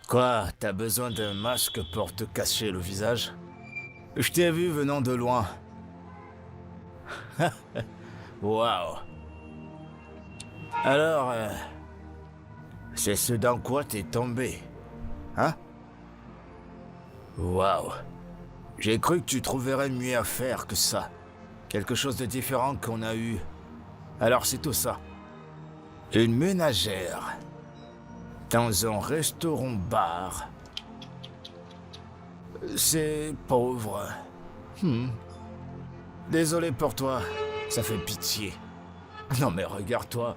Quoi, t'as besoin d'un masque pour te cacher le visage? Je t'ai vu venant de loin. Waouh. Alors, c'est ce dans quoi t'es tombé, hein? Waouh. J'ai cru que tu trouverais mieux à faire que ça. Quelque chose de différent qu'on a eu. Alors c'est tout ça. Une ménagère. Dans un restaurant-bar. C'est pauvre. Désolé pour toi. Ça fait pitié. Non mais regarde-toi.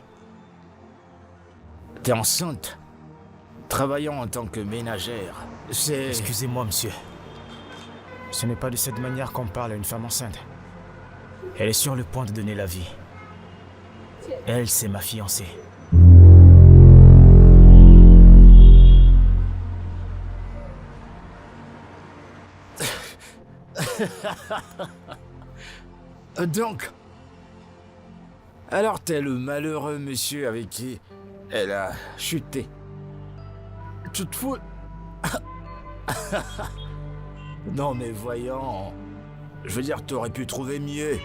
T'es enceinte. Travaillant en tant que ménagère. C'est... Excusez-moi, monsieur. Ce n'est pas de cette manière qu'on parle à une femme enceinte. Elle est sur le point de donner la vie. Elle, c'est ma fiancée. Donc... Alors t'es le malheureux monsieur avec qui elle a chuté. Tu te fous? Non mais voyons... Je veux dire, t'aurais pu trouver mieux.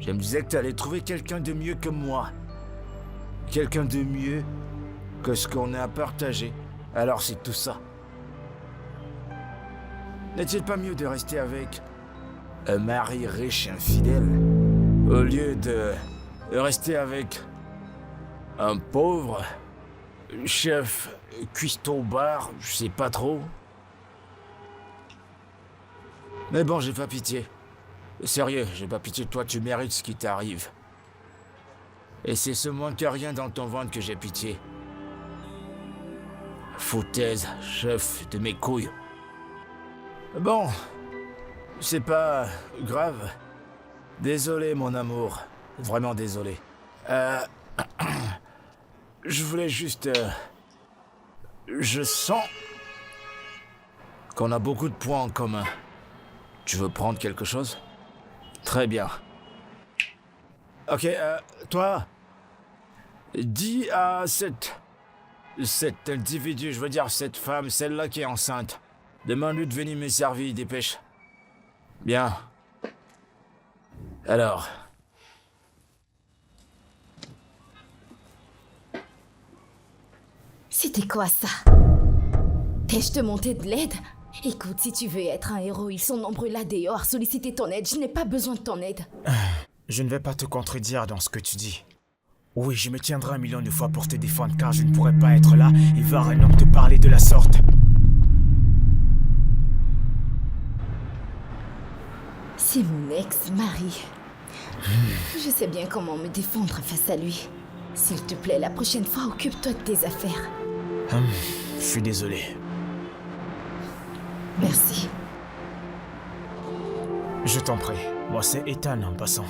Je me disais que t'allais trouver quelqu'un de mieux que moi. Quelqu'un de mieux que ce qu'on a à partager. Alors c'est tout ça. N'est-il pas mieux de rester avec un mari riche et infidèle au lieu de rester avec un pauvre chef cuistot bar, je sais pas trop. Mais bon, j'ai pas pitié. Sérieux, j'ai pas pitié de toi, tu mérites ce qui t'arrive. Et c'est ce moins que rien dans ton ventre que j'ai pitié. Foutaise, chef de mes couilles. Bon, c'est pas grave. Désolé, mon amour. Vraiment désolé. Je voulais juste... Je sens qu'on a beaucoup de points en commun. Tu veux prendre quelque chose? Très bien. Ok, toi, dis à cet individu, je veux dire cette femme, celle-là qui est enceinte, demande-lui de venir me servir, dépêche. Bien. Alors... C'était quoi ça? T'ai-je te monté de l'aide? Écoute, si tu veux être un héros, ils sont nombreux là dehors, solliciter ton aide, je n'ai pas besoin de ton aide. Je ne vais pas te contredire dans ce que tu dis. Oui, je me tiendrai 1 million de fois pour te défendre car je ne pourrais pas être là et voir un homme te parler de la sorte. C'est mon ex-mari. Je sais bien comment me défendre face à lui. S'il te plaît, la prochaine fois, occupe-toi de tes affaires. Je suis désolé. Merci. Je t'en prie. Moi, c'est Ethan en passant.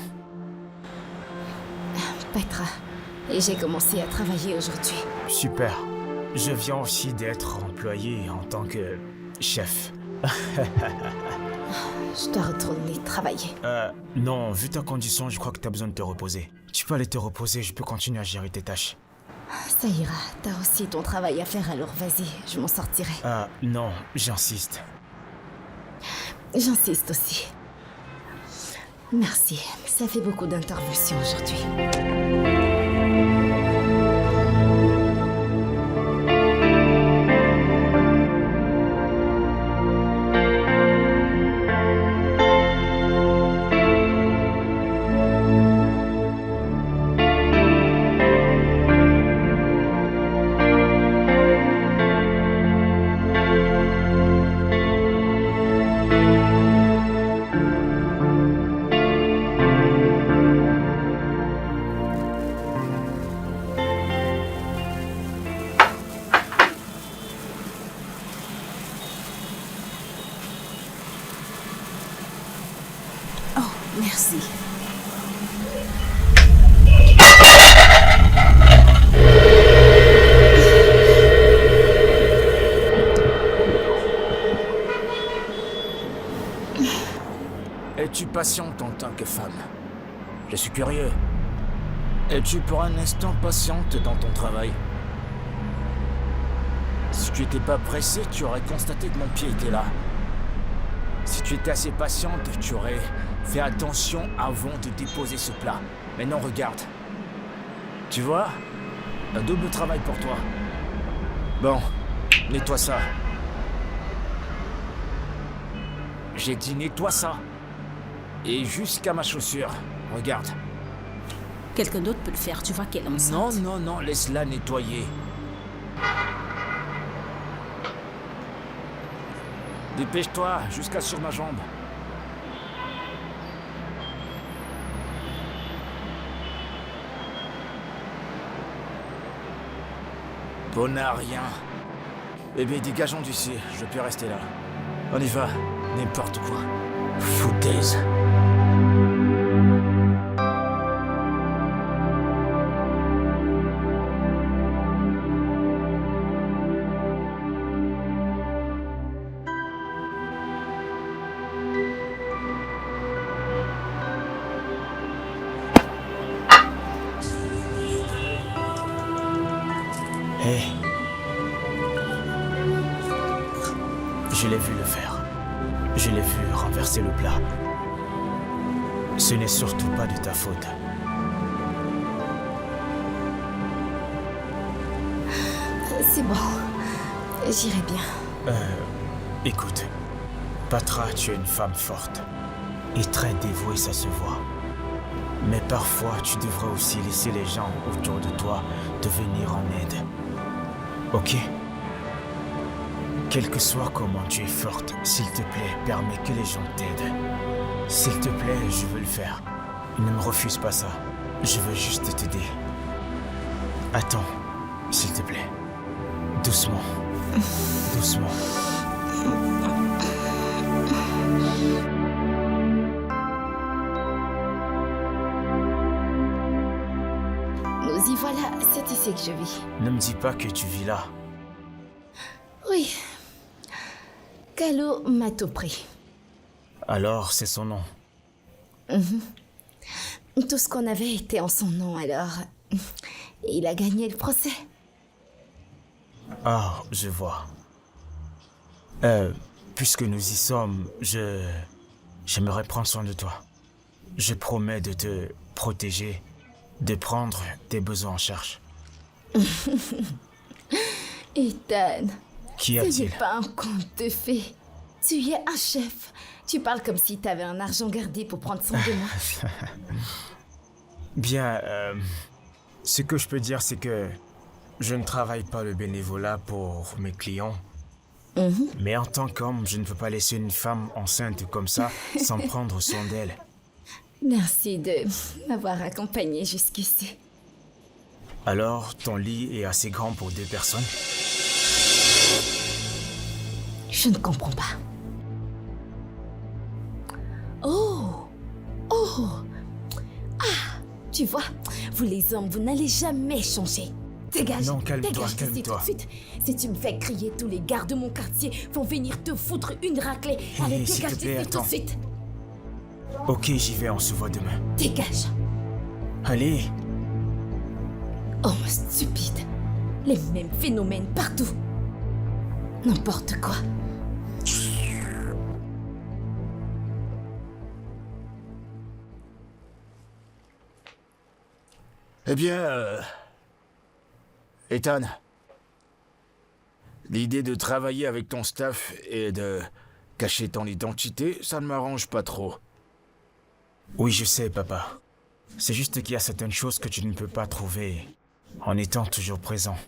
Petra. Et j'ai commencé à travailler aujourd'hui. Super. Je viens aussi d'être employé en tant que chef. Je dois retourner travailler. Non, vu ta condition, je crois que t'as besoin de te reposer. Tu peux aller te reposer, je peux continuer à gérer tes tâches. Ça ira, t'as aussi ton travail à faire, alors vas-y, je m'en sortirai. Non, j'insiste. J'insiste aussi. Merci, ça fait beaucoup d'interventions aujourd'hui. Merci. Es-tu patiente en tant que femme? Je suis curieux. Es-tu pour un instant patiente dans ton travail? Si tu n'étais pas pressé, tu aurais constaté que mon pied était là. Si tu étais assez patiente, tu aurais fait attention avant de déposer ce plat. Maintenant, regarde. Tu vois? Un double travail pour toi. Bon, nettoie ça. J'ai dit nettoie ça. Et jusqu'à ma chaussure. Regarde. Quelqu'un d'autre peut le faire, tu vois qu'elle est Non, enceinte. non, non, laisse-la nettoyer. Dépêche-toi, jusqu'à sur ma jambe. Bon à rien. Eh bien, dégageons d'ici, je peux rester là. On y va, n'importe quoi. Foutaise. Hé. Je l'ai vu le faire. Je l'ai vu renverser le plat. Ce n'est surtout pas de ta faute. C'est bon. J'irai bien. Écoute, Patra, tu es une femme forte et très dévouée, ça se voit. Mais parfois, tu devrais aussi laisser les gens autour de toi te venir en aide. Ok? Quel que soit comment tu es forte, s'il te plaît, permets que les gens t'aident. S'il te plaît, je veux le faire. Ne me refuse pas ça. Je veux juste t'aider. Attends, s'il te plaît. Doucement. Doucement. Nous y voilà, c'est ici que je vis. Ne me dis pas que tu vis là. Oui. Kalo m'a tout pris. Alors, c'est son nom. Tout ce qu'on avait était en son nom, alors... Il a gagné le procès. Ah, je vois. Puisque nous y sommes, j'aimerais prendre soin de toi. Je promets de te protéger, de prendre tes besoins en charge. Ethan, Qu'y ce a-t-il? n'est pas un conte de fées. Tu es un chef. Tu parles comme si tu avais un argent gardé pour prendre soin de moi. Bien, ce que je peux dire, c'est que je ne travaille pas le bénévolat pour mes clients. Mais en tant qu'homme, je ne peux pas laisser une femme enceinte comme ça sans prendre soin d'elle. Merci de m'avoir accompagné jusqu'ici. Alors, ton lit est assez grand pour 2 personnes? Je ne comprends pas. Oh! Oh! Ah! Tu vois, vous les hommes, vous n'allez jamais changer. Dégage! Non, calme-toi, dégage d'ici calme-toi. tout de suite. Si tu me fais crier, tous les gardes de mon quartier vont venir te foutre une raclée. Allez, s'il dégage te plaît, d'ici tout de attends. suite. Ok, j'y vais, on se voit demain. Dégage! Allez! Oh, stupide. Les mêmes phénomènes partout. N'importe quoi. Eh bien, Ethan, l'idée de travailler avec ton staff et de cacher ton identité, ça ne m'arrange pas trop. Oui, je sais, papa. C'est juste qu'il y a certaines choses que tu ne peux pas trouver en étant toujours présent.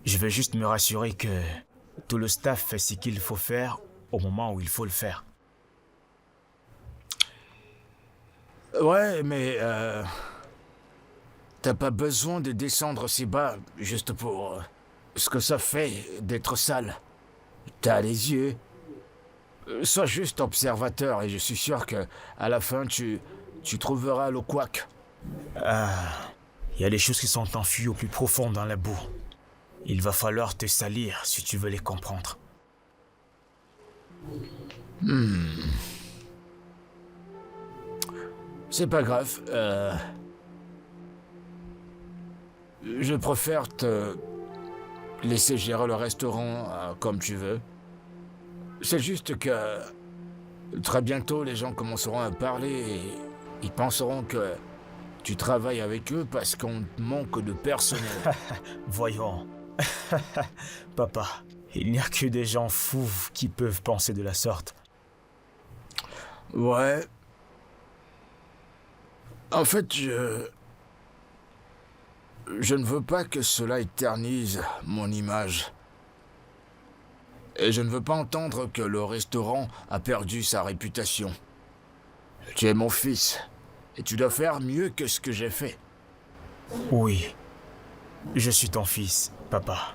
Je veux juste me rassurer que tout le staff fait ce qu'il faut faire au moment où il faut le faire. Ouais, mais t'as pas besoin de descendre si bas juste pour ce que ça fait d'être sale. T'as les yeux. Sois juste observateur et je suis sûr que à la fin tu trouveras le couac. Il y a des choses qui sont enfuies au plus profond dans la boue. Il va falloir te salir si tu veux les comprendre. C'est pas grave. Je préfère te laisser gérer le restaurant comme tu veux. C'est juste que très bientôt, les gens commenceront à parler et ils penseront que tu travailles avec eux parce qu'on manque de personnel. Voyons. Papa, il n'y a que des gens fous qui peuvent penser de la sorte. Ouais. En fait, je ne veux pas que cela éternise mon image. Et je ne veux pas entendre que le restaurant a perdu sa réputation. Tu es mon fils, et tu dois faire mieux que ce que j'ai fait. Oui, je suis ton fils, papa.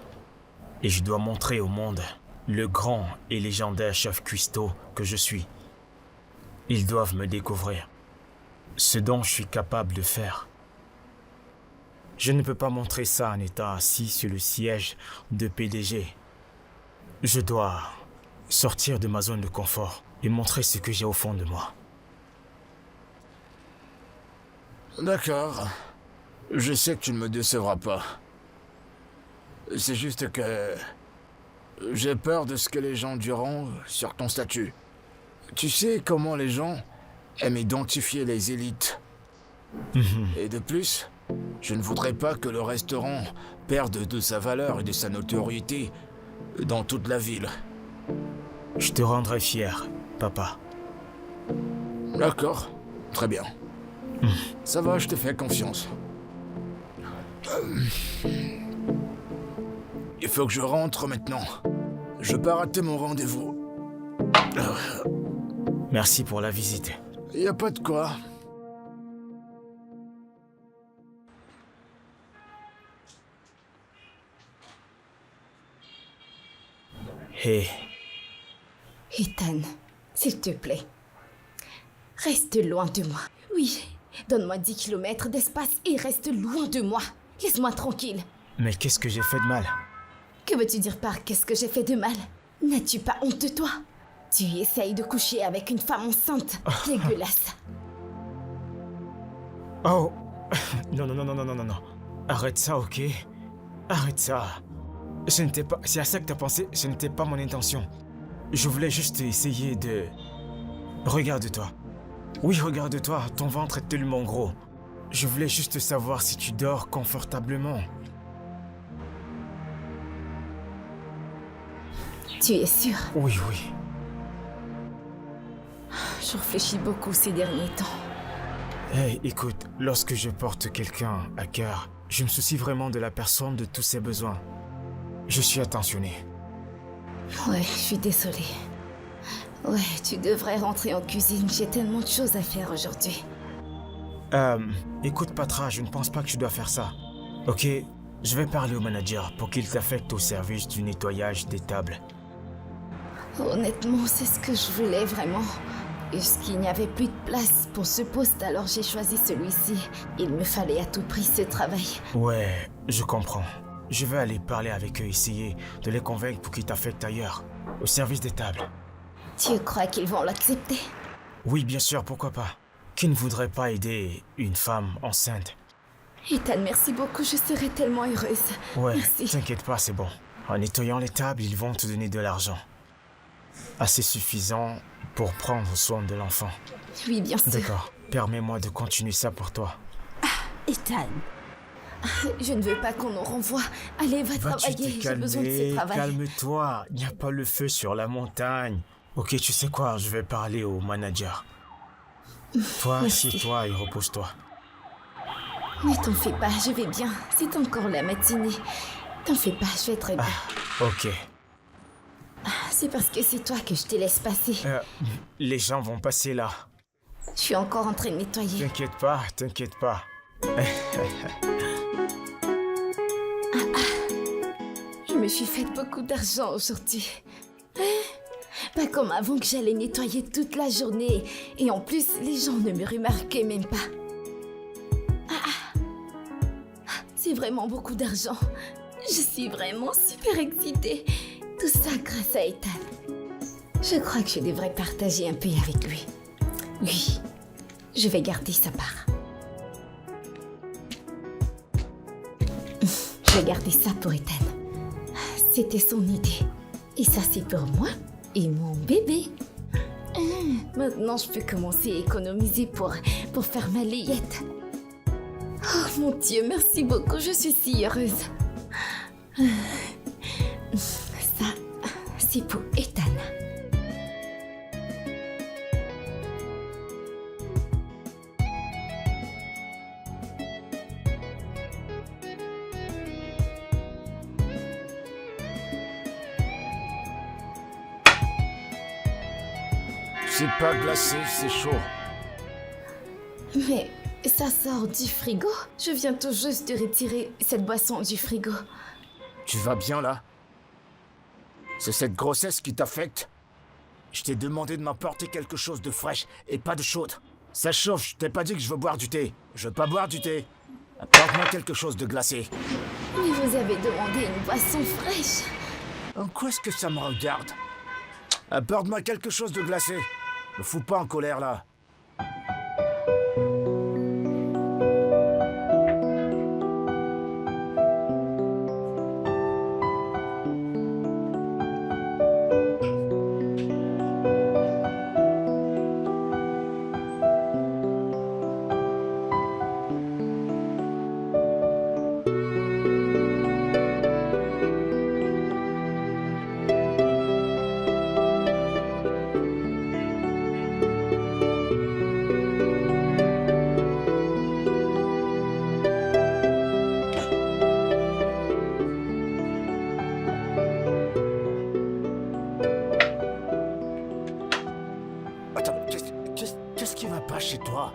Et je dois montrer au monde le grand et légendaire chef cuistot que je suis. Ils doivent me découvrir. Ce dont je suis capable de faire. Je ne peux pas montrer ça en étant assis sur le siège de PDG. Je dois sortir de ma zone de confort et montrer ce que j'ai au fond de moi. D'accord. Je sais que tu ne me décevras pas. C'est juste que j'ai peur de ce que les gens diront sur ton statut. Tu sais comment les gens aiment identifier les élites. Et de plus, je ne voudrais pas que le restaurant perde de sa valeur et de sa notoriété dans toute la ville. Je te rendrai fier, papa. D'accord, très bien. Ça va, je te fais confiance. Il faut que je rentre maintenant. Je peux pas rater mon rendez-vous. Merci pour la visite. Y a pas de quoi. Hé, Ethan, s'il te plaît, reste loin de moi. Oui, donne-moi 10 kilomètres d'espace et reste loin de moi. Laisse-moi tranquille. mais qu'est-ce que j'ai fait de mal? Que veux-tu dire par qu'est-ce que j'ai fait de mal? N'as-tu pas honte de toi? Tu essayes de coucher avec une femme enceinte. Dégueulasse. Oh, non, non, non, non, non, non, non, non. Arrête ça, ok? Arrête ça. C'est à ça que t'as pensé, ce n'était pas mon intention. Je voulais juste essayer de... Regarde-toi. Oui, regarde-toi, ton ventre est tellement gros. Je voulais juste savoir si tu dors confortablement. Tu es sûr? Oui, oui. Je réfléchis beaucoup ces derniers temps. Hey, écoute, lorsque je porte quelqu'un à cœur, je me soucie vraiment de la personne, de tous ses besoins. Je suis attentionné. Ouais, je suis désolée. Ouais, tu devrais rentrer en cuisine. J'ai tellement de choses à faire aujourd'hui. Écoute, Patra, je ne pense pas que tu dois faire ça. Ok, je vais parler au manager pour qu'il t'affecte au service du nettoyage des tables. Honnêtement, c'est ce que je voulais vraiment. Puisqu'il n'y avait plus de place pour ce poste, alors j'ai choisi celui-ci. Il me fallait à tout prix ce travail. Ouais, je comprends. Je vais aller parler avec eux, essayer de les convaincre pour qu'ils t'affectent ailleurs, au service des tables. Tu crois qu'ils vont l'accepter? Oui, bien sûr, pourquoi pas. Qui ne voudrait pas aider une femme enceinte? Ethan, merci beaucoup, je serai tellement heureuse. Ouais, Merci. t'inquiète pas, c'est bon. En nettoyant les tables, ils vont te donner de l'argent. Assez suffisant pour prendre soin de l'enfant. Oui, bien sûr. D'accord, permets-moi de continuer ça pour toi. Ethan, Je ne veux pas qu'on nous renvoie. Allez, va Vas-tu travailler, te j'ai besoin de ce calmer? travail. Calme-toi, il n'y a pas le feu sur la montagne. Ok, tu sais quoi, je vais parler au manager. Toi, Merci. assieds-toi et repose-toi. Ne t'en fais pas, je vais bien. C'est encore la matinée. T'en fais pas, je vais très bien. Ok. C'est parce que c'est toi que je te laisse passer. Les gens vont passer là. Je suis encore en train de nettoyer. T'inquiète pas, t'inquiète pas. Je me suis fait beaucoup d'argent aujourd'hui. Pas comme avant que j'allais nettoyer toute la journée. Et en plus, les gens ne me remarquaient même pas. C'est vraiment beaucoup d'argent. Je suis vraiment super excitée. Tout ça grâce à Ethan. Je crois que je devrais partager un peu avec lui. Oui, je vais garder sa part. Je vais garder ça pour Ethan. C'était son idée. Et ça, c'est pour moi et mon bébé. Maintenant, je peux commencer à économiser pour faire ma layette. Oh mon Dieu, merci beaucoup, je suis si heureuse. Ça, c'est pour Ethan. C'est pas glacé, c'est chaud. Mais ça sort du frigo. Je viens tout juste de retirer cette boisson du frigo. Tu vas bien là? C'est cette grossesse qui t'affecte? Je t'ai demandé de m'apporter quelque chose de fraîche et pas de chaude. Ça chauffe, je t'ai pas dit que je veux boire du thé. Je veux pas boire du thé. Apporte-moi quelque chose de glacé. Mais vous avez demandé une boisson fraîche. En quoi est-ce que ça me regarde? Apporte-moi quelque chose de glacé. Me fous pas en colère là. Attends, qu'est-ce qui va pas chez toi?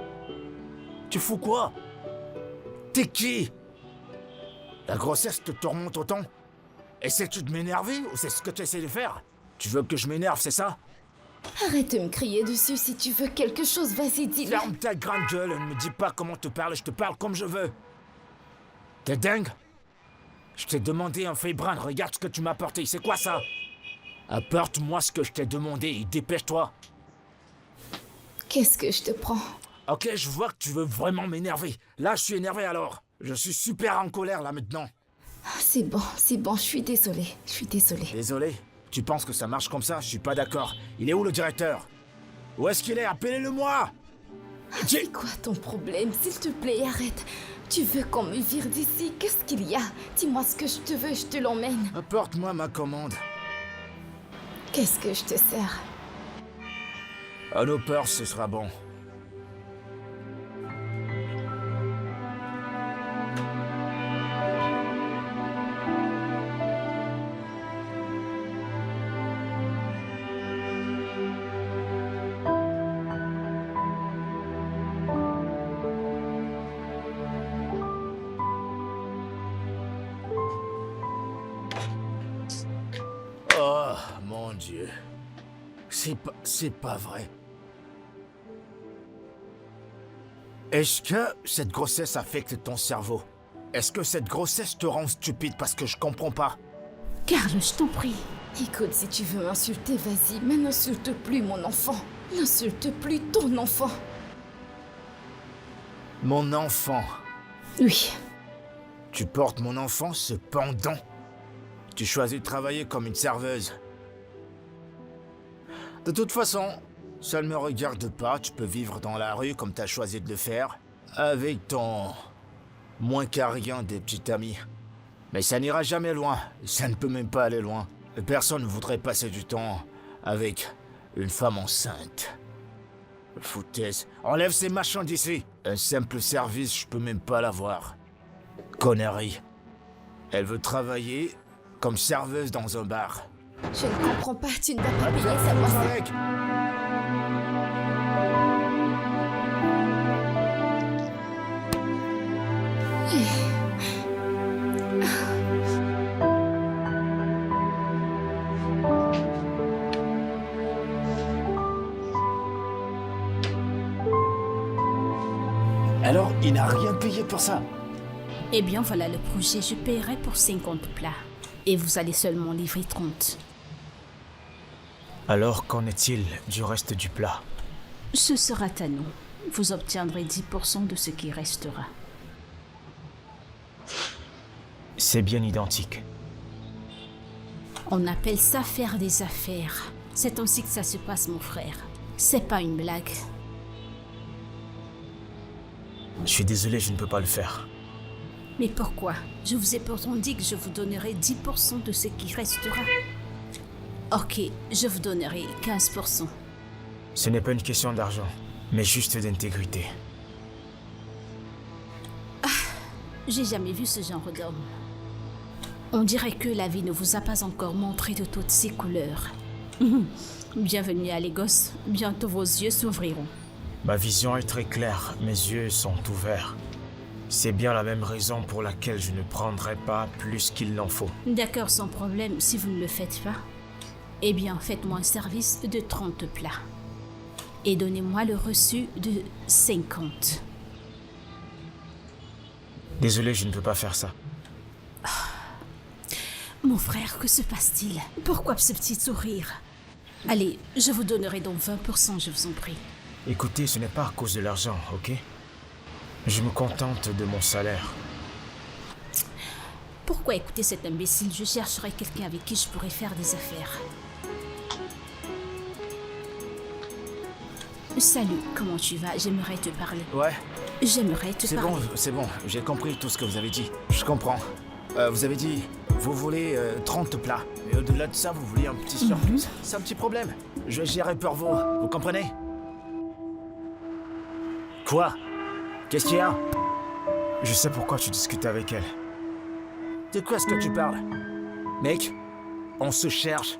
Tu fous quoi? T'es qui? La grossesse te tourmente autant? Essaies-tu de m'énerver ou c'est ce que tu essaies de faire? Tu veux que je m'énerve, c'est ça? Arrête de me crier dessus si tu veux quelque chose, vas-y, dis-le. Ferme ta grande gueule et ne me dis pas comment te parler, je te parle comme je veux. T'es dingue? Je t'ai demandé un fébrin, regarde ce que tu m'as apporté, c'est quoi ça? Apporte-moi ce que je t'ai demandé et dépêche-toi. Qu'est-ce que je te prends? Ok, je vois que tu veux vraiment m'énerver. Là, je suis énervé alors. Je suis super en colère là maintenant. C'est bon, je suis désolée. Désolé? Tu penses que ça marche comme ça? Je suis pas d'accord. Il est où le directeur? Où est-ce qu'il est? Appelez-le-moi! C'est quoi ton problème? S'il te plaît, arrête. Tu veux qu'on me vire d'ici? Qu'est-ce qu'il y a? Dis-moi ce que je te veux, je te l'emmène. Apporte-moi ma commande. Qu'est-ce que je te sers? À nos peurs, ce sera bon. Oh, mon Dieu. C'est pas vrai. Est-ce que cette grossesse affecte ton cerveau? Est-ce que cette grossesse te rend stupide parce que je comprends pas? Carl, je t'en prie. Écoute, si tu veux m'insulter, vas-y, mais n'insulte plus mon enfant. N'insulte plus ton enfant. Mon enfant. Oui. Tu portes mon enfant cependant. Tu choisis de travailler comme une serveuse. De toute façon, ça ne me regarde pas, tu peux vivre dans la rue comme tu as choisi de le faire, avec ton moins qu'à rien des petits amis. Mais ça n'ira jamais loin, ça ne peut même pas aller loin. Personne ne voudrait passer du temps avec une femme enceinte. Foutaise, enlève ces machins d'ici. Un simple service, je peux même pas l'avoir. Connerie. Elle veut travailler comme serveuse dans un bar. Je ne comprends pas, tu ne vas pas payer Allez, ça, moi ça. avec. Alors, il n'a rien payé pour ça. Eh bien, voilà le projet. Je paierai pour 50 plats. Et vous allez seulement livrer 30. Alors, qu'en est-il du reste du plat? Ce sera à nous. Vous obtiendrez 10% de ce qui restera. C'est bien identique. On appelle ça faire des affaires. C'est ainsi que ça se passe, mon frère. C'est pas une blague. Je suis désolé, je ne peux pas le faire. Mais pourquoi? Je vous ai pourtant dit que je vous donnerai 10% de ce qui restera. Ok, je vous donnerai 15%. Ce n'est pas une question d'argent, mais juste d'intégrité. J'ai jamais vu ce genre d'homme. On dirait que la vie ne vous a pas encore montré de toutes ses couleurs. Bienvenue à Lagos, bientôt vos yeux s'ouvriront. Ma vision est très claire, mes yeux sont ouverts. C'est bien la même raison pour laquelle je ne prendrai pas plus qu'il n'en faut. D'accord, sans problème, si vous ne le faites pas. Eh bien, faites-moi un service de 30 plats. Et donnez-moi le reçu de 50. Désolé, je ne peux pas faire ça. Mon frère, que se passe-t-il? Pourquoi ce petit sourire? Allez, je vous donnerai donc 20%, je vous en prie. Écoutez, ce n'est pas à cause de l'argent, ok? Je me contente de mon salaire. Pourquoi écouter cet imbécile? Je chercherai quelqu'un avec qui je pourrais faire des affaires. Salut, comment tu vas? J'aimerais te parler. Ouais, J'aimerais te parler. c'est bon, j'ai compris tout ce que vous avez dit. Je comprends. Vous avez dit, vous voulez 30 plats. Et au-delà de ça, vous voulez un petit surplus. C'est un petit problème. Je vais gérer pour vous, vous comprenez? Quoi? Qu'est-ce qu'il y a? Je sais pourquoi tu discutes avec elle. De quoi est-ce que tu parles? Mec, on se cherche.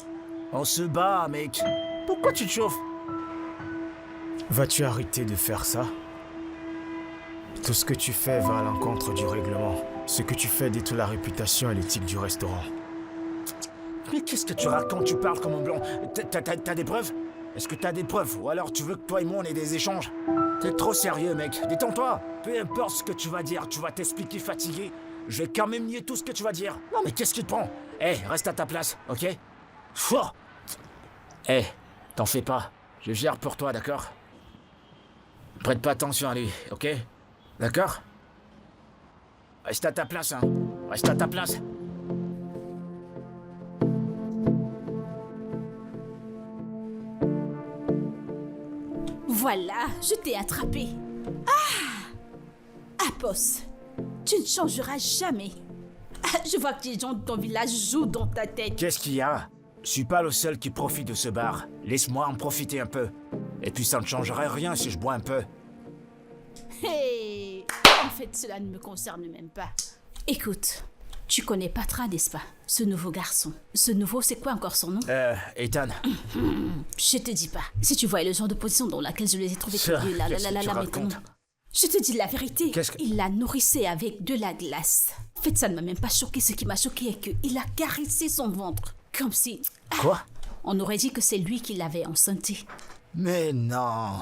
On se bat, mec. Pourquoi tu te chauffes? Vas-tu arrêter de faire ça? Tout ce que tu fais va à l'encontre du règlement. Ce que tu fais détruit la réputation et l'éthique du restaurant. Mais qu'est-ce que tu racontes? Tu parles comme un blond. T'as des preuves? Est-ce que t'as des preuves? Ou alors tu veux que toi et moi on ait des échanges? T'es trop sérieux, mec. Détends-toi. Peu importe ce que tu vas dire, tu vas t'expliquer fatigué. Je vais quand même nier tout ce que tu vas dire. Non mais qu'est-ce qui te prend? Reste à ta place, ok? Fouah. T'en fais pas. Je gère pour toi, d'accord? Prête pas attention à lui, ok? D'accord? Reste à ta place, hein. Reste à ta place. Voilà, je t'ai attrapé. Apos, tu ne changeras jamais. Je vois que les gens de ton village jouent dans ta tête. Qu'est-ce qu'il y a? Je suis pas le seul qui profite de ce bar. Laisse-moi en profiter un peu. Et puis ça ne changerait rien si je bois un peu. Hey, en fait, cela ne me concerne même pas. Écoute, tu connais Patra, n'est-ce pas? Ce nouveau garçon. Ce nouveau, c'est quoi encore son nom? Ethan. Je te dis pas. Si tu voyais le genre de position dans laquelle je les ai trouvés tous les deux, là, mais comment? Je te dis la vérité. Il la nourrissait avec de la glace. En fait, ça ne m'a même pas choqué. Ce qui m'a choqué est qu'il a caressé son ventre. Comme si... Quoi? On aurait dit que c'est lui qui l'avait enceinté. Mais non.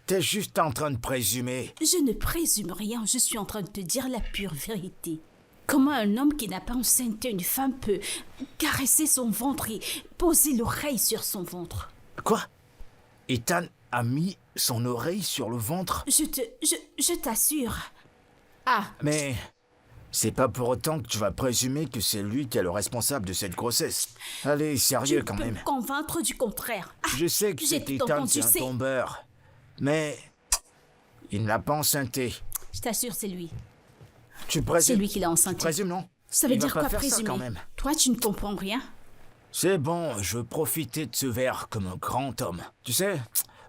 T'es juste en train de présumer. Je ne présume rien. Je suis en train de te dire la pure vérité. Comment un homme qui n'a pas enceinté une femme peut caresser son ventre et poser l'oreille sur son ventre? Quoi? Ethan a mis son oreille sur le ventre? Je t'assure. Mais c'est pas pour autant que tu vas présumer que c'est lui qui est le responsable de cette grossesse. Allez, sérieux quand même. Tu peux me convaincre du contraire. Je sais que c'est Ethan, c'est un tombeur. Mais il ne l'a pas enceinté. Je t'assure, c'est lui. Tu présumes? C'est lui qui l'a enceinté. Tu présumes, non? Ça veut dire quoi, présumer présumer? quand même. Toi, tu ne comprends rien? C'est bon, je veux profiter de ce verre comme un grand homme. Tu sais,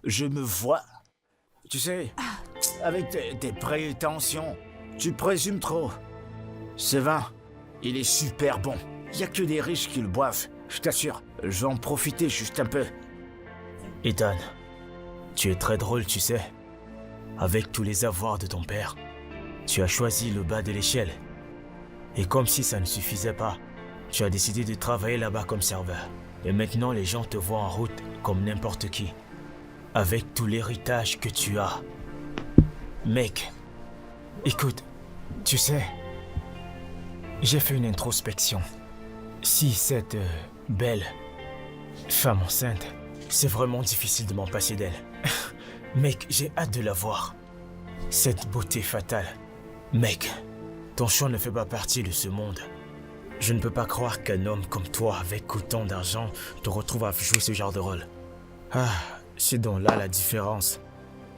je me vois. Tu sais, avec tes prétentions, tu présumes trop. Ce vin, il est super bon. Il n'y a que des riches qui le boivent, je t'assure. Je vais en profiter juste un peu. Ethan, tu es très drôle, tu sais. Avec tous les avoirs de ton père, tu as choisi le bas de l'échelle. Et comme si ça ne suffisait pas, tu as décidé de travailler là-bas comme serveur. Et maintenant, les gens te voient en route comme n'importe qui. Avec tout l'héritage que tu as. Mec, écoute, tu sais, j'ai fait une introspection. Si cette belle femme enceinte, c'est vraiment difficile de m'en passer d'elle. Mec, j'ai hâte de la voir. Cette beauté fatale. Mec, Ton choix ne fait pas partie de ce monde. Je ne peux pas croire qu'un homme comme toi, avec autant d'argent, te retrouve à jouer ce genre de rôle. Ah, c'est donc là la différence.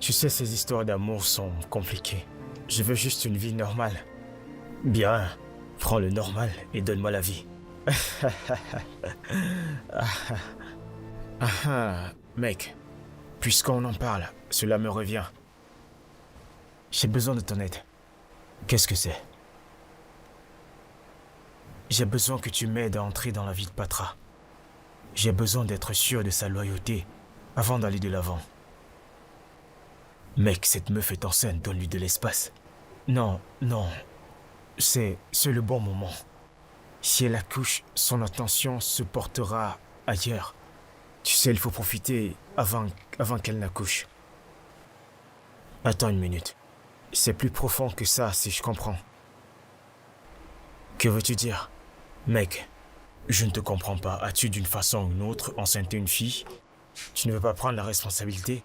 Tu sais, ces histoires d'amour sont compliquées. Je veux juste une vie normale. Bien, prends le normal et donne-moi la vie. Mec, puisqu'on en parle, cela me revient. J'ai besoin de ton aide. Qu'est-ce que c'est? J'ai besoin que tu m'aides à entrer dans la vie de Patra. J'ai besoin d'être sûr de sa loyauté avant d'aller de l'avant. Mec, cette meuf est enceinte, donne-lui de l'espace. Non, c'est le bon moment. Si elle accouche, son attention se portera ailleurs. Tu sais, il faut profiter avant qu'elle n'accouche. Attends une minute. C'est plus profond que ça, si je comprends. Que veux-tu dire? Mec, je ne te comprends pas. As-tu d'une façon ou d'une autre enceinté une fille? Tu ne veux pas prendre la responsabilité?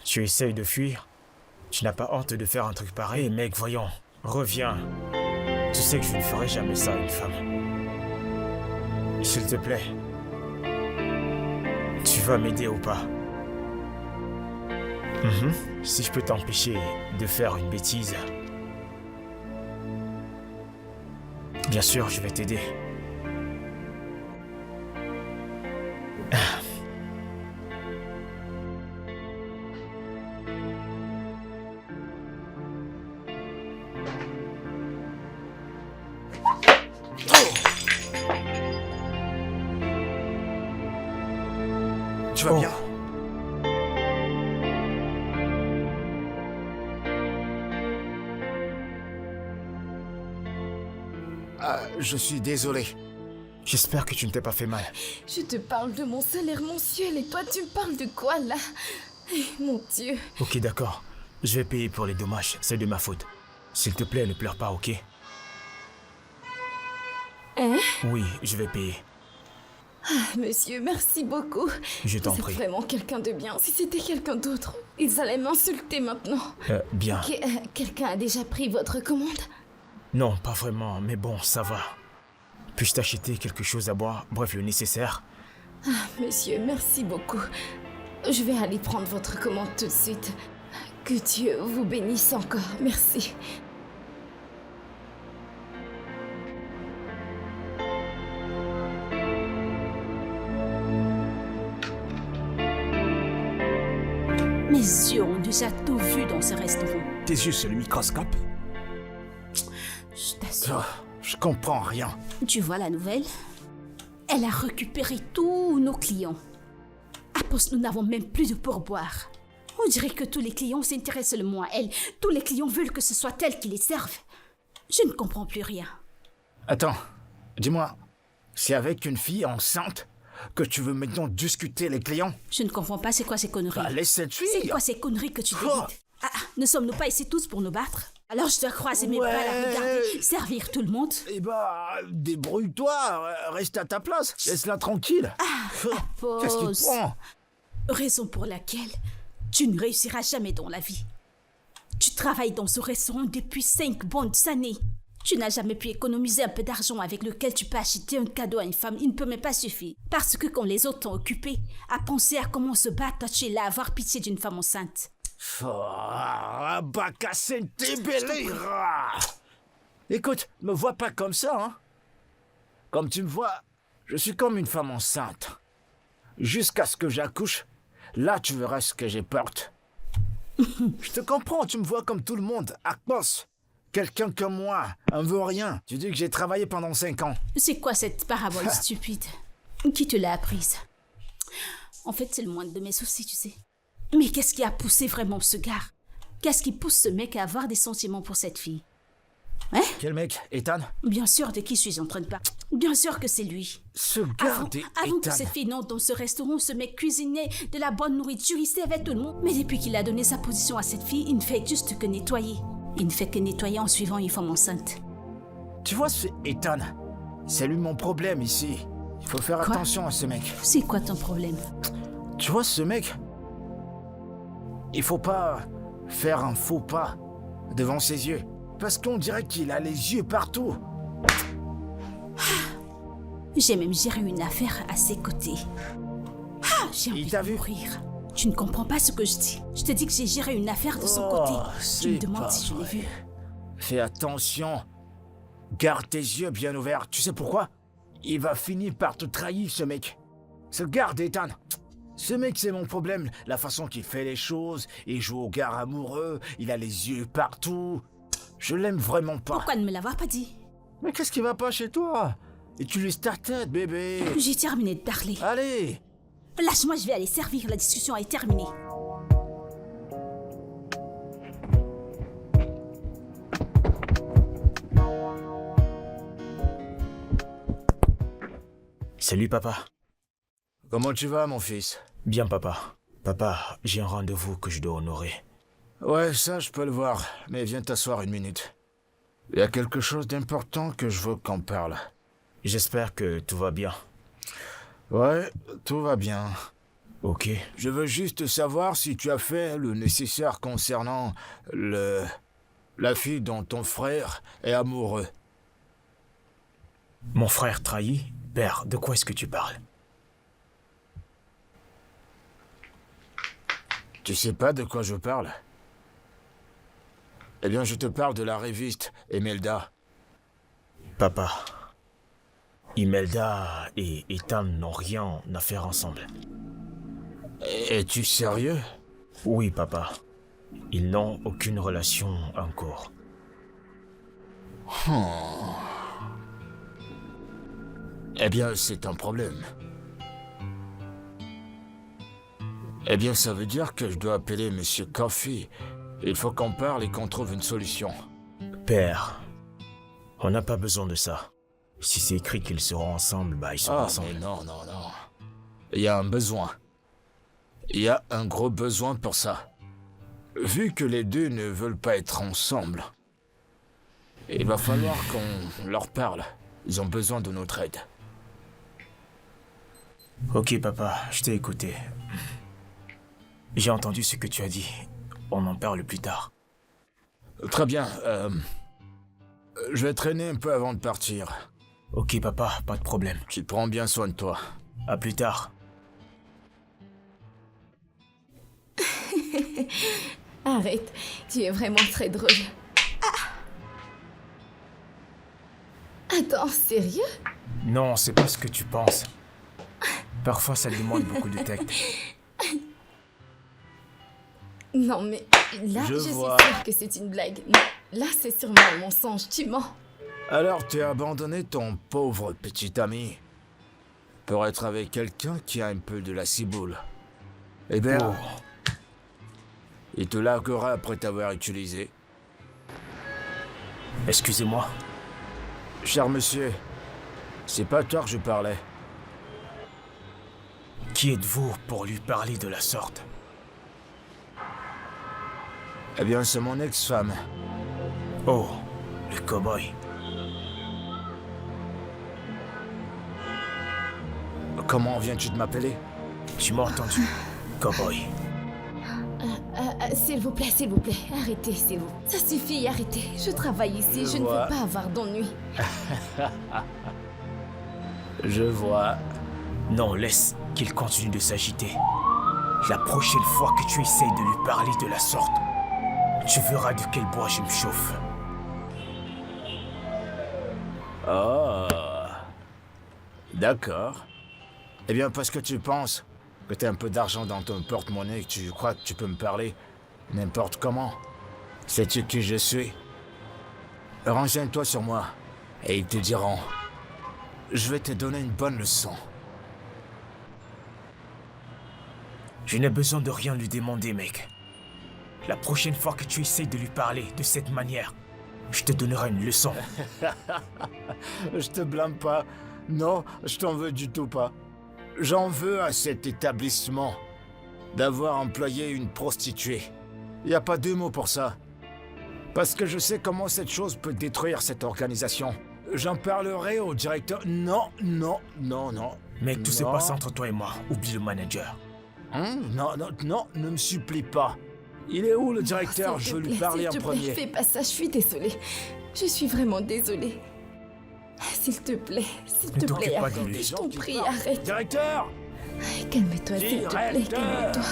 Tu essayes de fuir? Tu n'as pas honte de faire un truc pareil? Mec, voyons, reviens. Tu sais que je ne ferai jamais ça à une femme. S'il te plaît. Tu vas m'aider ou pas? Si je peux t'empêcher de faire une bêtise. Bien sûr, je vais t'aider. Tu vas bien? Je suis désolé. J'espère que tu ne t'es pas fait mal. Je te parle de mon salaire mensuel et toi tu me parles de quoi là? Mon Dieu. Ok, d'accord. Je vais payer pour les dommages, c'est de ma faute. S'il te plaît, ne pleure pas, ok? Hein? Oui, je vais payer. Monsieur, merci beaucoup. Je t'en Vous êtes prie. vraiment quelqu'un de bien. Si c'était quelqu'un d'autre, ils allaient m'insulter maintenant. Bien. Ok, quelqu'un a déjà pris votre commande? Non, pas vraiment, mais bon, ça va. Puis-je t'acheter quelque chose à boire? Bref, le nécessaire. Monsieur, merci beaucoup. Je vais aller prendre votre commande tout de suite. Que Dieu vous bénisse encore. Merci. Mes yeux ont déjà tout vu dans ce restaurant. Tes yeux, c'est le microscope? Je t'assure. Je comprends rien. Tu vois la nouvelle? Elle a récupéré tous nos clients. À poste, nous n'avons même plus de pourboire. On dirait que tous les clients s'intéressent seulement à elle. Tous les clients veulent que ce soit elle qui les serve. Je ne comprends plus rien. Attends, dis-moi, c'est avec une fille enceinte que tu veux maintenant discuter les clients? Je ne comprends pas c'est quoi ces conneries. Bah, laisse cette fille. C'est quoi ces conneries que tu débites? Ne sommes-nous pas ici tous pour nous battre? Alors je dois croiser mes bras, la regarder, servir tout le monde? Eh bah, débrouille-toi, reste à ta place, laisse-la tranquille. Qu'est-ce qui te prend? Raison pour laquelle tu ne réussiras jamais dans la vie. Tu travailles dans ce restaurant depuis 5 bonnes années. Tu n'as jamais pu économiser un peu d'argent avec lequel tu peux acheter un cadeau à une femme. Il ne peut même pas suffire. Parce que quand les autres t'ont occupé à penser à comment se battre, toi tu es là à avoir pitié d'une femme enceinte. Écoute, me vois pas comme ça, hein. Comme tu me vois, je suis comme une femme enceinte. Jusqu'à ce que j'accouche, là tu verras ce que j'ai porte. Je te comprends, tu me vois comme tout le monde, Akmos. Quelqu'un comme moi, un vaurien. Tu dis que j'ai travaillé pendant 5 ans. C'est quoi cette parabole stupide? Qui te l'a apprise? En fait, c'est le moindre de mes soucis, tu sais. Mais qu'est-ce qui a poussé vraiment ce gars? Qu'est-ce qui pousse ce mec à avoir des sentiments pour cette fille? Hein? Quel mec? Ethan? Bien sûr, de qui suis-je en train de parler? Bien sûr que c'est lui. Ce gars de Avant que Ethan. cette fille n'entre dans ce restaurant, ce mec cuisinait de la bonne nourriture, il servait tout le monde. Mais depuis qu'il a donné sa position à cette fille, il ne fait juste que nettoyer. Il ne fait que nettoyer en suivant une femme enceinte. Tu vois ce Ethan? C'est lui mon problème ici. Il faut faire Quoi? attention à ce mec. C'est quoi ton problème? Tu vois ce mec? Il faut pas faire un faux pas devant ses yeux. Parce qu'on dirait qu'il a les yeux partout. J'ai même géré une affaire à ses côtés. J'ai envie de mourir. Tu ne comprends pas ce que je dis. Je te dis que j'ai géré une affaire de son côté. Tu me demandes si je l'ai vu. Fais attention. Garde tes yeux bien ouverts. Tu sais pourquoi? Il va finir par te trahir, ce mec. Se garde, Ethan. Ce mec, c'est mon problème. La façon qu'il fait les choses. Il joue au gars amoureux. Il a les yeux partout. Je l'aime vraiment pas. Pourquoi ne me l'avoir pas dit? Mais qu'est-ce qui va pas chez toi? Utilise ta tête, bébé. J'ai terminé de parler. Allez. Lâche-moi, je vais aller servir. La discussion est terminée. Salut, papa. Comment tu vas, mon fils? Bien, papa. Papa, j'ai un rendez-vous que je dois honorer. Ouais, ça, je peux le voir. Mais viens t'asseoir une minute. Il y a quelque chose d'important que je veux qu'on parle. J'espère que tout va bien. Ouais, tout va bien. Ok. Je veux juste savoir si tu as fait le nécessaire concernant la fille dont ton frère est amoureux. Mon frère trahi? Père, de quoi est-ce que tu parles? Tu sais pas de quoi je parle? Eh bien, je te parle de la rêviste Imelda. Papa, Imelda et Ethan n'ont rien à faire ensemble. Es-tu sérieux? Oui, papa. Ils n'ont aucune relation en cours. Eh bien, c'est un problème. Eh bien, ça veut dire que je dois appeler Monsieur Coffey. Il faut qu'on parle et qu'on trouve une solution. Père, on n'a pas besoin de ça. Si c'est écrit qu'ils seront ensemble, bah ils seront ensemble. Mais non. Il y a un besoin. Il y a un gros besoin pour ça. Vu que les deux ne veulent pas être ensemble, il va falloir qu'on leur parle. Ils ont besoin de notre aide. Ok, papa, je t'ai écouté. J'ai entendu ce que tu as dit. On en parle plus tard. Très bien. Je vais traîner un peu avant de partir. Ok, papa, pas de problème. Tu prends bien soin de toi. À plus tard. Arrête, tu es vraiment très drôle. Attends, sérieux? Non, c'est pas ce que tu penses. Parfois, ça demande beaucoup de tact. Non, mais là, je suis vois. sûre que c'est une blague. Non, là, c'est sûrement un mensonge, tu mens. Alors, tu as abandonné ton pauvre petit ami pour être avec quelqu'un qui a un peu de la ciboule. Eh bien, il te larguera après t'avoir utilisé. Excusez-moi. Cher monsieur, c'est pas toi que je parlais. Qui êtes-vous pour lui parler de la sorte? Eh bien, c'est mon ex-femme. Oh, le cow-boy. Comment viens-tu de m'appeler? Tu m'as entendu, cow-boy. S'il vous plaît, arrêtez, s'il vous plaît. Ça suffit, arrêtez. Je travaille ici, je ne veux pas avoir d'ennui. Je vois. Non, laisse qu'il continue de s'agiter. La prochaine fois que tu essayes de lui parler de la sorte, tu verras de quel bois je me chauffe. Oh. D'accord. Eh bien, parce que tu penses que tu as un peu d'argent dans ton porte-monnaie et que tu crois que tu peux me parler n'importe comment. Sais-tu qui je suis? Renseigne-toi sur moi et ils te diront. Je vais te donner une bonne leçon. Je n'ai besoin de rien lui demander, mec. La prochaine fois que tu essayes de lui parler de cette manière, je te donnerai une leçon. Je te blâme pas. Non, je t'en veux du tout pas. J'en veux à cet établissement d'avoir employé une prostituée. Il n'y a pas deux mots pour ça. Parce que je sais comment cette chose peut détruire cette organisation. J'en parlerai au directeur. Non. Mec, tout se passe entre toi et moi. Oublie le manager. Non, ne me supplie pas. Il est où le directeur? S'il Je te veux lui plaît, parler en s'il te plaît, premier. fais pas ça, je suis désolée. Je suis vraiment désolée. S'il te plaît, Ne t'occupe pas de arrête. lui. Je t'en prie, arrête. Directeur! Calme-toi, s'il te plaît, calme-toi.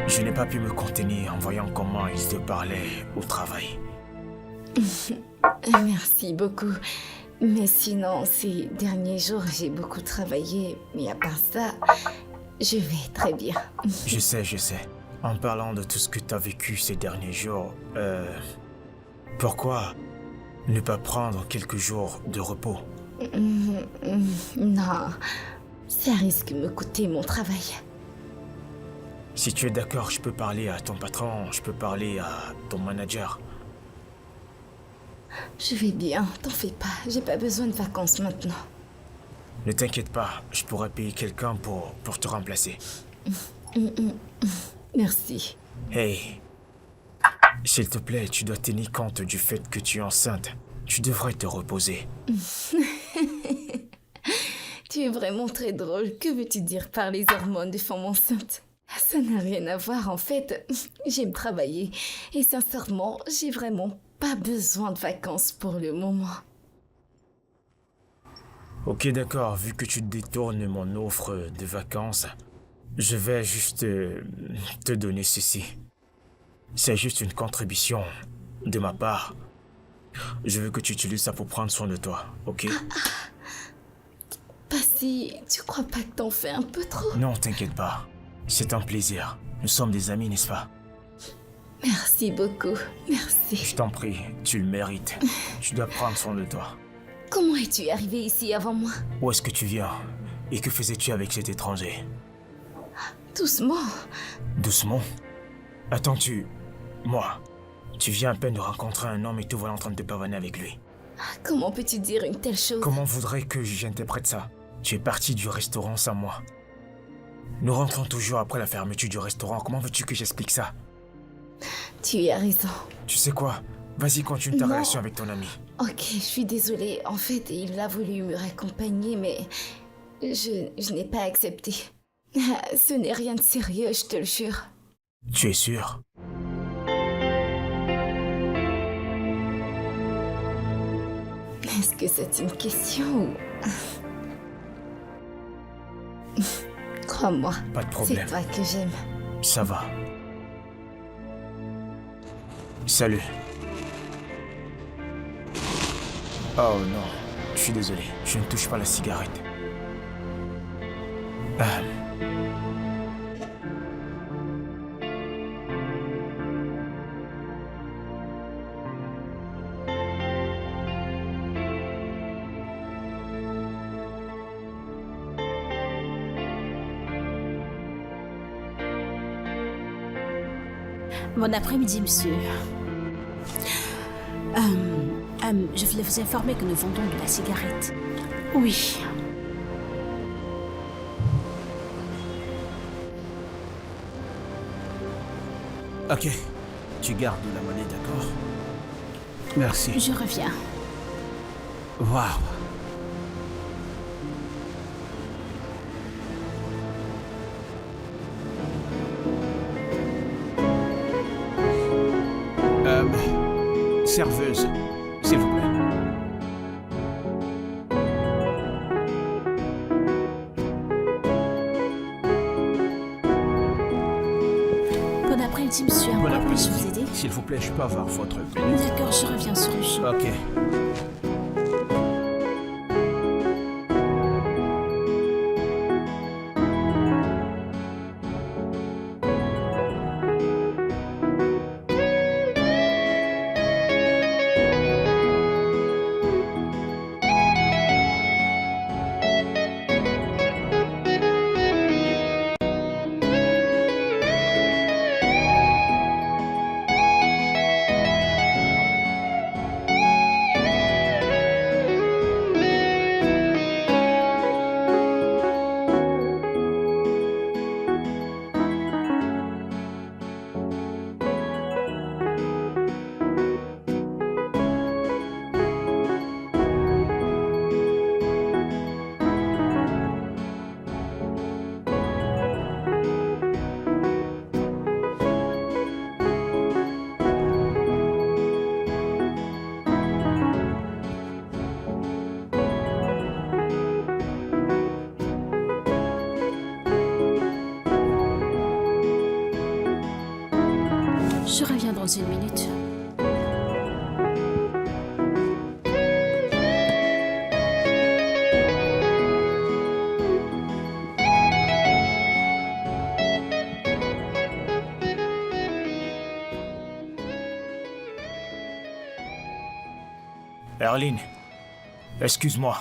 Je n'ai pas pu me contenir en voyant comment il te parlait au travail. Merci beaucoup. Mais sinon, ces derniers jours, j'ai beaucoup travaillé. Mais à part ça, je vais très bien. Je sais. En parlant de tout ce que tu as vécu ces derniers jours, pourquoi ne pas prendre quelques jours de repos? Non, ça risque de me coûter mon travail. Si tu es d'accord, je peux parler à ton patron, je peux parler à ton manager. Je vais bien, t'en fais pas. J'ai pas besoin de vacances maintenant. Ne t'inquiète pas, je pourrais payer quelqu'un pour te remplacer. Merci. Hey, s'il te plaît, tu dois tenir compte du fait que tu es enceinte. Tu devrais te reposer. Tu es vraiment très drôle. Que veux-tu dire par les hormones des femmes enceintes? Ça n'a rien à voir en fait. J'aime travailler. Et sincèrement, j'ai vraiment pas besoin de vacances pour le moment. Ok, d'accord, vu que tu détournes mon offre de vacances, je vais juste te donner ceci. C'est juste une contribution de ma part. Je veux que tu utilises ça pour prendre soin de toi, ok? Passy, tu crois pas que t'en fais un peu trop? Non, t'inquiète pas. C'est un plaisir. Nous sommes des amis, n'est-ce pas? Merci beaucoup, merci. Je t'en prie, tu le mérites. Tu dois prendre soin de toi. Comment es-tu arrivé ici avant moi? Où est-ce que tu viens? Et que faisais-tu avec cet étranger? Doucement. Doucement? Attends, Moi, tu viens à peine de rencontrer un homme et te voilà en train de te pavaner avec lui. Comment peux-tu dire une telle chose? Comment voudrais que j'interprète ça? Tu es parti du restaurant sans moi. Nous rentrons toujours après la fermeture du restaurant. Comment veux-tu que j'explique ça? Tu as raison. Tu sais quoi? Vas-y, continue ta Non. relation avec ton ami. Ok, je suis désolée. En fait, il a voulu me raccompagner, mais je n'ai pas accepté. Ce n'est rien de sérieux, je te le jure. Tu es sûr? Est-ce que c'est une question ou... Crois-moi, Pas de c'est problème. toi que j'aime. Ça va. Salut. Oh non, je suis désolé. Je ne touche pas la cigarette. Bon après-midi, monsieur. Je voulais vous informer que nous vendons de la cigarette. Oui. Ok. Tu gardes la monnaie, d'accord? Merci. Je reviens. Waouh. Serveuse, s'il vous plaît. Bon après-midi, monsieur. Bon Comment puis-je vous après-midi. aider? S'il vous plaît, je peux avoir votre minute? D'accord, je reviens sur le champ. Ok. Je reviens dans une minute. Erline, excuse-moi.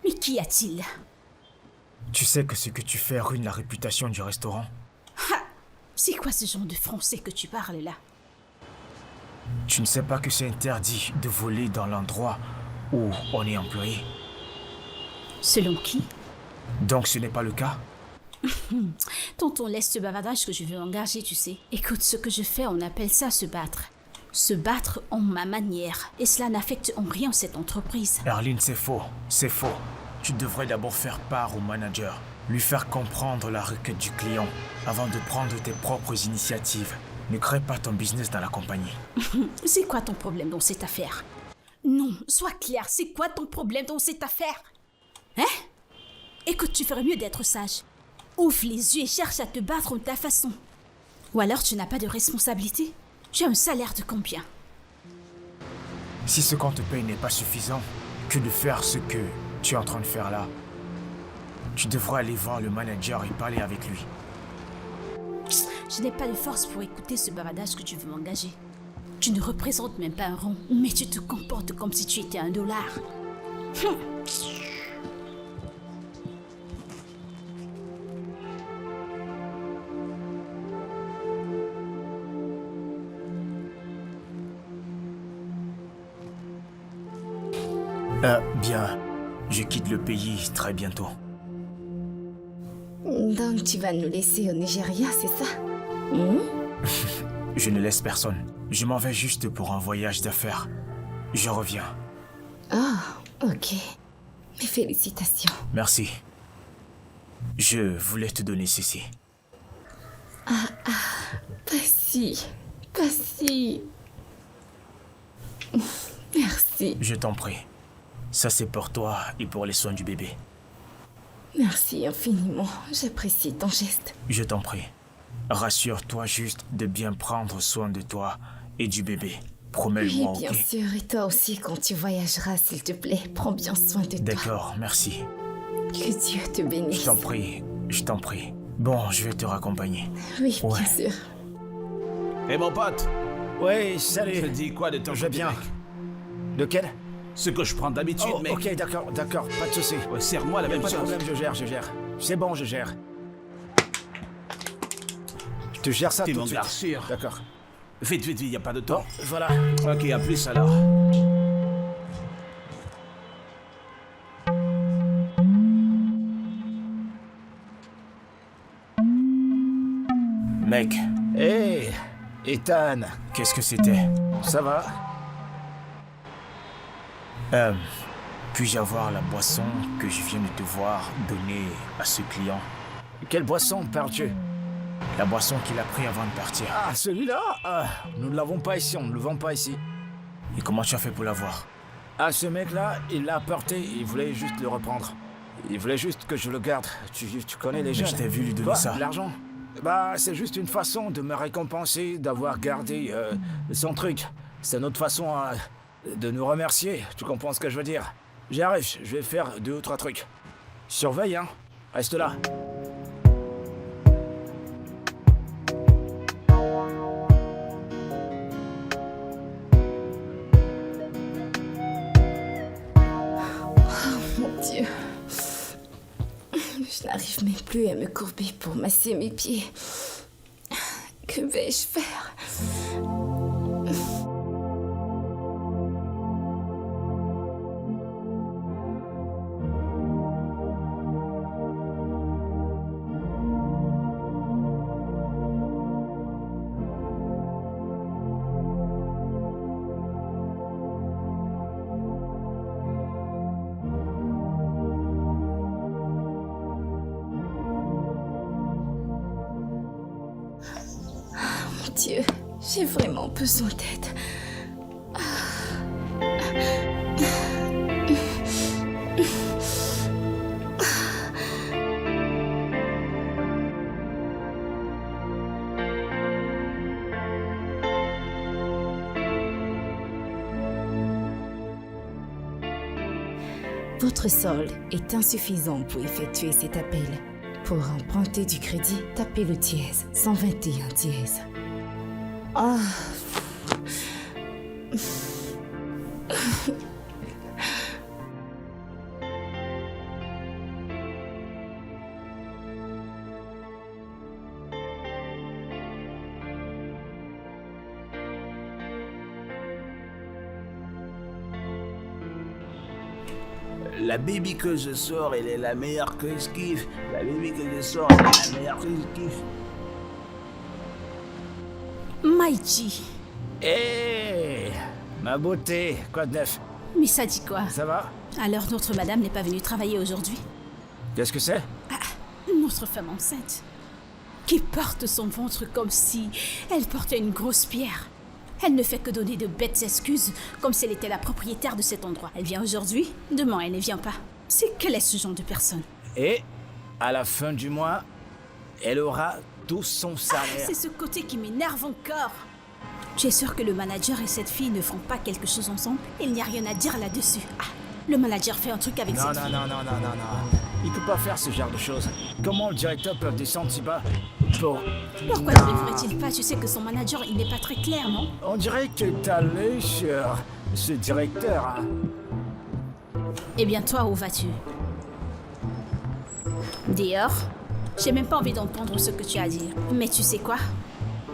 Mais qu'y a-t-il? Tu sais que ce que tu fais ruine la réputation du restaurant? Ha! C'est quoi ce genre de français que tu parles là? Tu ne sais pas que c'est interdit de voler dans l'endroit où on est employé? Selon qui? Donc ce n'est pas le cas? Tonton, laisse ce bavardage que je veux engager, tu sais. Écoute, ce que je fais, on appelle ça se battre. Se battre en ma manière. Et cela n'affecte en rien cette entreprise. Erline, c'est faux. C'est faux. Tu devrais d'abord faire part au manager. Lui faire comprendre la requête du client avant de prendre tes propres initiatives. Ne crée pas ton business dans la compagnie. C'est quoi ton problème dans cette affaire? Non, sois clair, c'est quoi ton problème dans cette affaire? Hein? Écoute, tu ferais mieux d'être sage. Ouvre les yeux et cherche à te battre de ta façon. Ou alors tu n'as pas de responsabilité. Tu as un salaire de combien? Si ce qu'on te paye n'est pas suffisant, que de faire ce que tu es en train de faire là, tu devrais aller voir le manager et parler avec lui. Je n'ai pas de force pour écouter ce bavardage que tu veux m'engager. Tu ne représentes même pas un rond, mais tu te comportes comme si tu étais $1. Bien, je quitte le pays très bientôt. Donc tu vas nous laisser au Nigeria, c'est ça? Je ne laisse personne. Je m'en vais juste pour un voyage d'affaires. Je reviens. Oh, ok. Mes félicitations. Merci. Je voulais te donner ceci. Pas si. Pas si. Merci. Je t'en prie. Ça, c'est pour toi et pour les soins du bébé. Merci infiniment. J'apprécie ton geste. Je t'en prie. Rassure-toi juste de bien prendre soin de toi et du bébé. Promets-le-moi, ok? Oui, bien sûr. Et toi aussi, quand tu voyageras, s'il te plaît, prends bien soin de toi. D'accord, merci. Que Dieu te bénisse. Je t'en prie, je t'en prie. Bon, je vais te raccompagner. Oui, Ouais. bien sûr. Et mon pote, Oui, je te salut. dis quoi de ton Je vais petit bien. mec? De quel? Ce que je prends d'habitude, Oh, mec. ok, d'accord, pas de souci. Ouais, serre-moi la même Pas de chose. problème, je gère. C'est bon, je gère. Je te gère ça T'es tout mon de gars suite. sûr. D'accord. Vite, y a pas de temps. Voilà. Ok, à plus alors. Mec, Hé, Ethan, qu'est-ce que c'était? ça va? Puis-je avoir la boisson que je viens de te voir donner à ce client? Quelle boisson parles-tu? La boisson qu'il a pris avant de partir. Ah, celui-là? Nous ne l'avons pas ici, on ne le vend pas ici. Et comment tu as fait pour l'avoir? Ah, ce mec-là, il l'a apporté, il voulait juste le reprendre. Il voulait juste que je le garde. Tu connais les Mais jeunes. je t'ai vu lui donner Quoi, ça. L'argent? Bah, c'est juste une façon de me récompenser d'avoir gardé son truc. C'est notre façon de nous remercier. Tu comprends ce que je veux dire? J'arrive, je vais faire 2 ou 3 trucs. Surveille, hein. Reste là. Mon Dieu. Je n'arrive même plus à me courber pour masser mes pieds. Que vais-je faire? Mon Dieu, j'ai vraiment besoin d'aide. Votre solde est insuffisant pour effectuer cet appel. Pour emprunter du crédit, tapez le dièse, 121 dièse. Ah. La baby que je sors, elle est la meilleure que je kiffe. La baby que je sors, elle est la meilleure que je kiffe. Maïchi. Hé, ma beauté, quoi de neuf? Mais ça dit quoi? Ça va? Alors notre madame n'est pas venue travailler aujourd'hui? Qu'est-ce que c'est? Notre femme enceinte. Qui porte son ventre comme si elle portait une grosse pierre. Elle ne fait que donner de bêtes excuses, comme si elle était la propriétaire de cet endroit. Elle vient aujourd'hui, demain elle ne vient pas. C'est quel est ce genre de personne? Et, à la fin du mois, elle aura tout son salaire. C'est ce côté qui m'énerve encore. Tu es sûr que le manager et cette fille ne feront pas quelque chose ensemble? Il n'y a rien à dire là-dessus. Le manager fait un truc avec cette fille. Non. Il peut pas faire ce genre de choses. Comment le directeur peut descendre si bas pour... Pourquoi ne le ferait-il pas? Tu sais que son manager, il n'est pas très clair, non? On dirait que t'as l'œil sur ce directeur. Hein. Eh bien, toi, où vas-tu? Dehors? J'ai même pas envie d'entendre ce que tu as à dire. Mais tu sais quoi?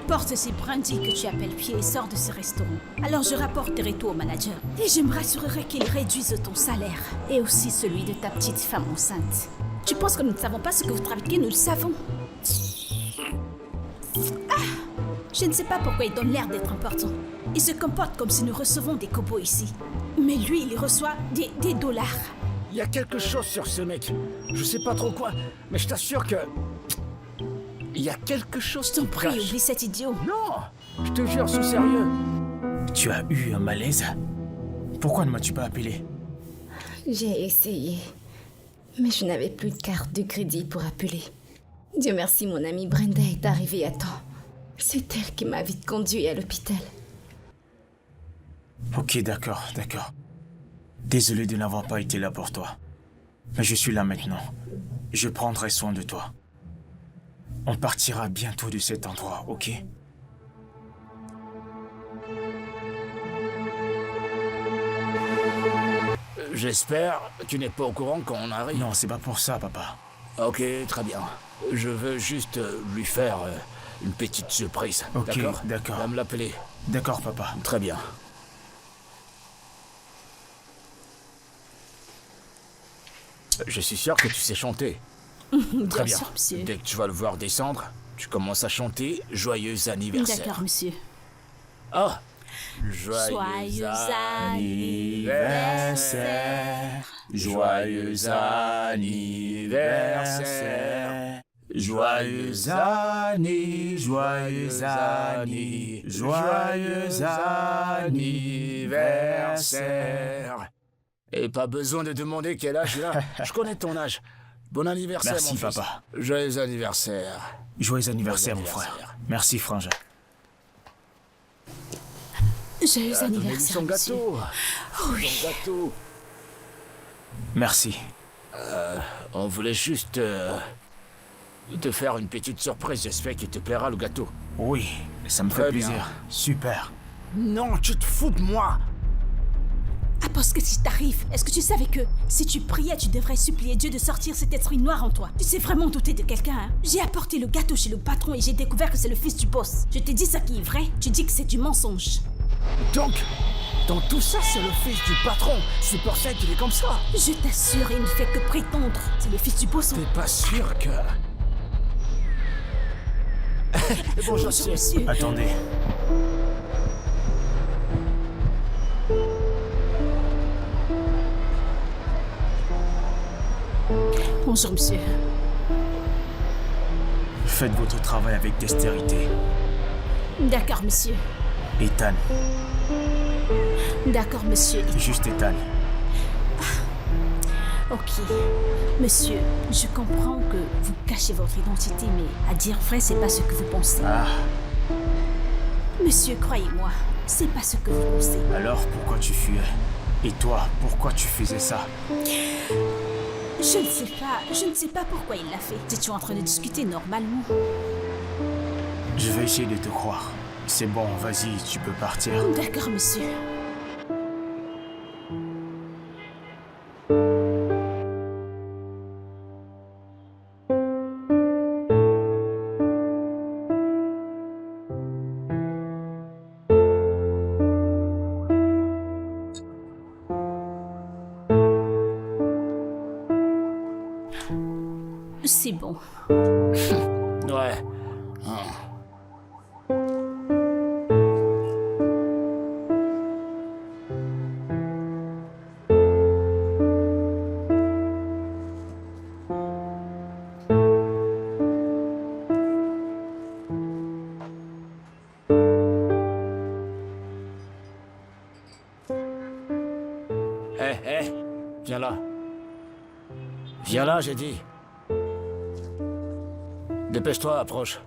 Porte ces brindilles que tu appelles pieds et sors de ce restaurant. Alors je rapporterai tout au manager. Et je me rassurerai qu'il réduise ton salaire. Et aussi celui de ta petite femme enceinte. Tu penses que nous ne savons pas ce que vous trafiquez? Nous le savons. Je ne sais pas pourquoi il donne l'air d'être important. Il se comporte comme si nous recevons des copeaux ici. Mais lui, il reçoit des dollars. Il y a quelque chose sur ce mec. Je sais pas trop quoi, mais je t'assure que... Il y a quelque chose qui T'en prie, oublie cet idiot. Non, je te jure, c'est sérieux. Tu as eu un malaise? Pourquoi ne m'as-tu pas appelé? J'ai essayé, mais je n'avais plus de carte de crédit pour appeler. Dieu merci, mon amie Brenda est arrivée à temps. C'est elle qui m'a vite conduit à l'hôpital. Ok, d'accord. Désolé de n'avoir pas été là pour toi. Mais je suis là maintenant. Je prendrai soin de toi. On partira bientôt de cet endroit, ok? J'espère que tu n'es pas au courant quand on arrive. Non, c'est pas pour ça, papa. Ok, très bien. Je veux juste lui faire une petite surprise. Ok, d'accord. d'accord. Va me l'appeler. D'accord, papa. Très bien. Je suis sûr que tu sais chanter. Très bien. Sûr, monsieur. Dès que tu vas le voir descendre, tu commences à chanter « Joyeux anniversaire ». D'accord, monsieur. Oh, Joyeux anniversaire. Joyeux anniversaire. Joyeux anniversaire. Et pas besoin de demander quel âge il a. Je connais ton âge. Bon anniversaire, Merci, mon fils. papa. Joyeux anniversaire. Joyeux anniversaire, mon frère. Merci, frangin. Joyeux Donnez-lui anniversaire, son monsieur. gâteau. Oui. Son gâteau. Merci. On voulait juste te faire une petite surprise. J'espère qu'il te plaira, le gâteau. Oui, ça me fait Très bien. plaisir. Super. Non, tu te fous de moi. Ah, parce que si t'arrives, est-ce que tu savais que si tu priais, tu devrais supplier Dieu de sortir cet esprit noir en toi? Tu sais vraiment douter de quelqu'un, hein? J'ai apporté le gâteau chez le patron et j'ai découvert que c'est le fils du boss. Je t'ai dit ça qui est vrai, tu dis que c'est du mensonge. Donc, dans tout ça, c'est le fils du patron. C'est pour ça qu'il est comme ça. Je t'assure, il ne fait que prétendre. C'est le fils du boss. T'es pas sûr que... Bonjour, Bonjour, monsieur. Attendez. Bonjour, monsieur. Faites votre travail avec dextérité. D'accord, monsieur. Ethan. D'accord, monsieur. Juste Ethan. Ok. Monsieur, je comprends que vous cachez votre identité, mais à dire vrai, c'est pas ce que vous pensez. Ah, Monsieur, croyez-moi, c'est pas ce que vous pensez. alors pourquoi tu fuyais? Et toi, pourquoi tu faisais ça? Je ne sais pas pourquoi il l'a fait. Étais-tu en train de discuter normalement? Je vais essayer de te croire. C'est bon, vas-y, tu peux partir. D'accord, monsieur. C'est bon. Ouais. Hé, viens là. Viens là, j'ai dit. Dépêche-toi, approche.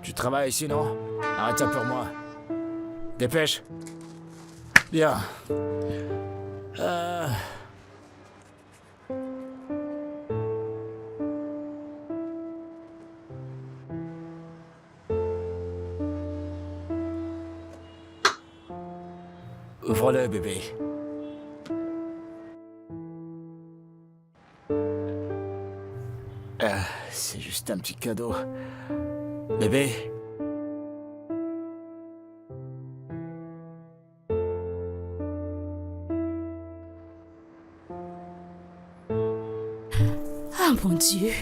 Tu travailles ici, non? Arrête ça pour moi. Dépêche. Bien. Ouvre-le, bébé. C'est juste un petit cadeau. Bébé. Ah mon Dieu.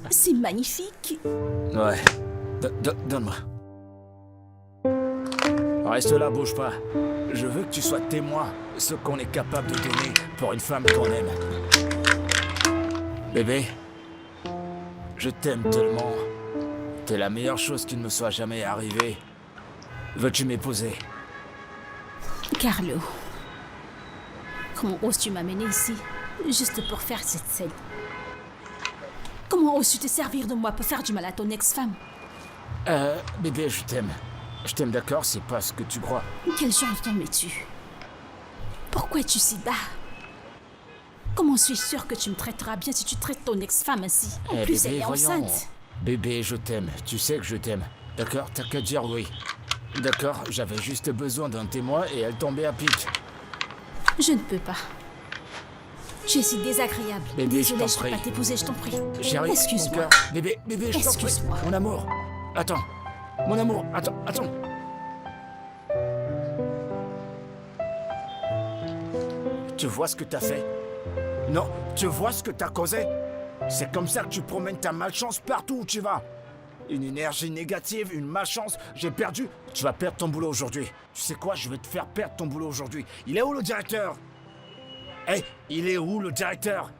C'est magnifique. Ouais. Donne-moi. Reste là, bouge pas. Je veux que tu sois témoin de ce qu'on est capable de donner pour une femme qu'on aime. Bébé, je t'aime tellement. T'es la meilleure chose qui ne me soit jamais arrivée. Veux-tu m'épouser? Carlo, comment oses-tu m'amener ici, juste pour faire cette scène? Comment oses-tu te servir de moi pour faire du mal à ton ex-femme? Bébé, je t'aime. Je t'aime, d'accord, c'est pas ce que tu crois. Quel genre d'homme es-tu? Pourquoi es-tu si bas? Comment suis-je sûr que tu me traiteras bien si tu traites ton ex-femme ainsi? En plus, bébé, elle est enceinte. Bébé, je t'aime. Tu sais que je t'aime. D'accord? T'as qu'à dire oui. D'accord? J'avais juste besoin d'un témoin et elle tombait à pic. Je ne peux pas. Je suis désagréable. Bébé, désolée, je je t'en ne peux prie. pas t'épouser, je t'en prie. Chérie, Excuse-moi. mon cœur. Bébé, je t'en prie. Excuse-moi. Mon amour. Attends. Mon amour, attends. Tu vois ce que t'as fait? Non, tu vois ce que t'as causé? C'est comme ça que tu promènes ta malchance partout où tu vas. Une énergie négative, une malchance, j'ai perdu. Tu vas perdre ton boulot aujourd'hui. Tu sais quoi, je vais te faire perdre ton boulot aujourd'hui. Il est où le directeur? Hé, il est où le directeur?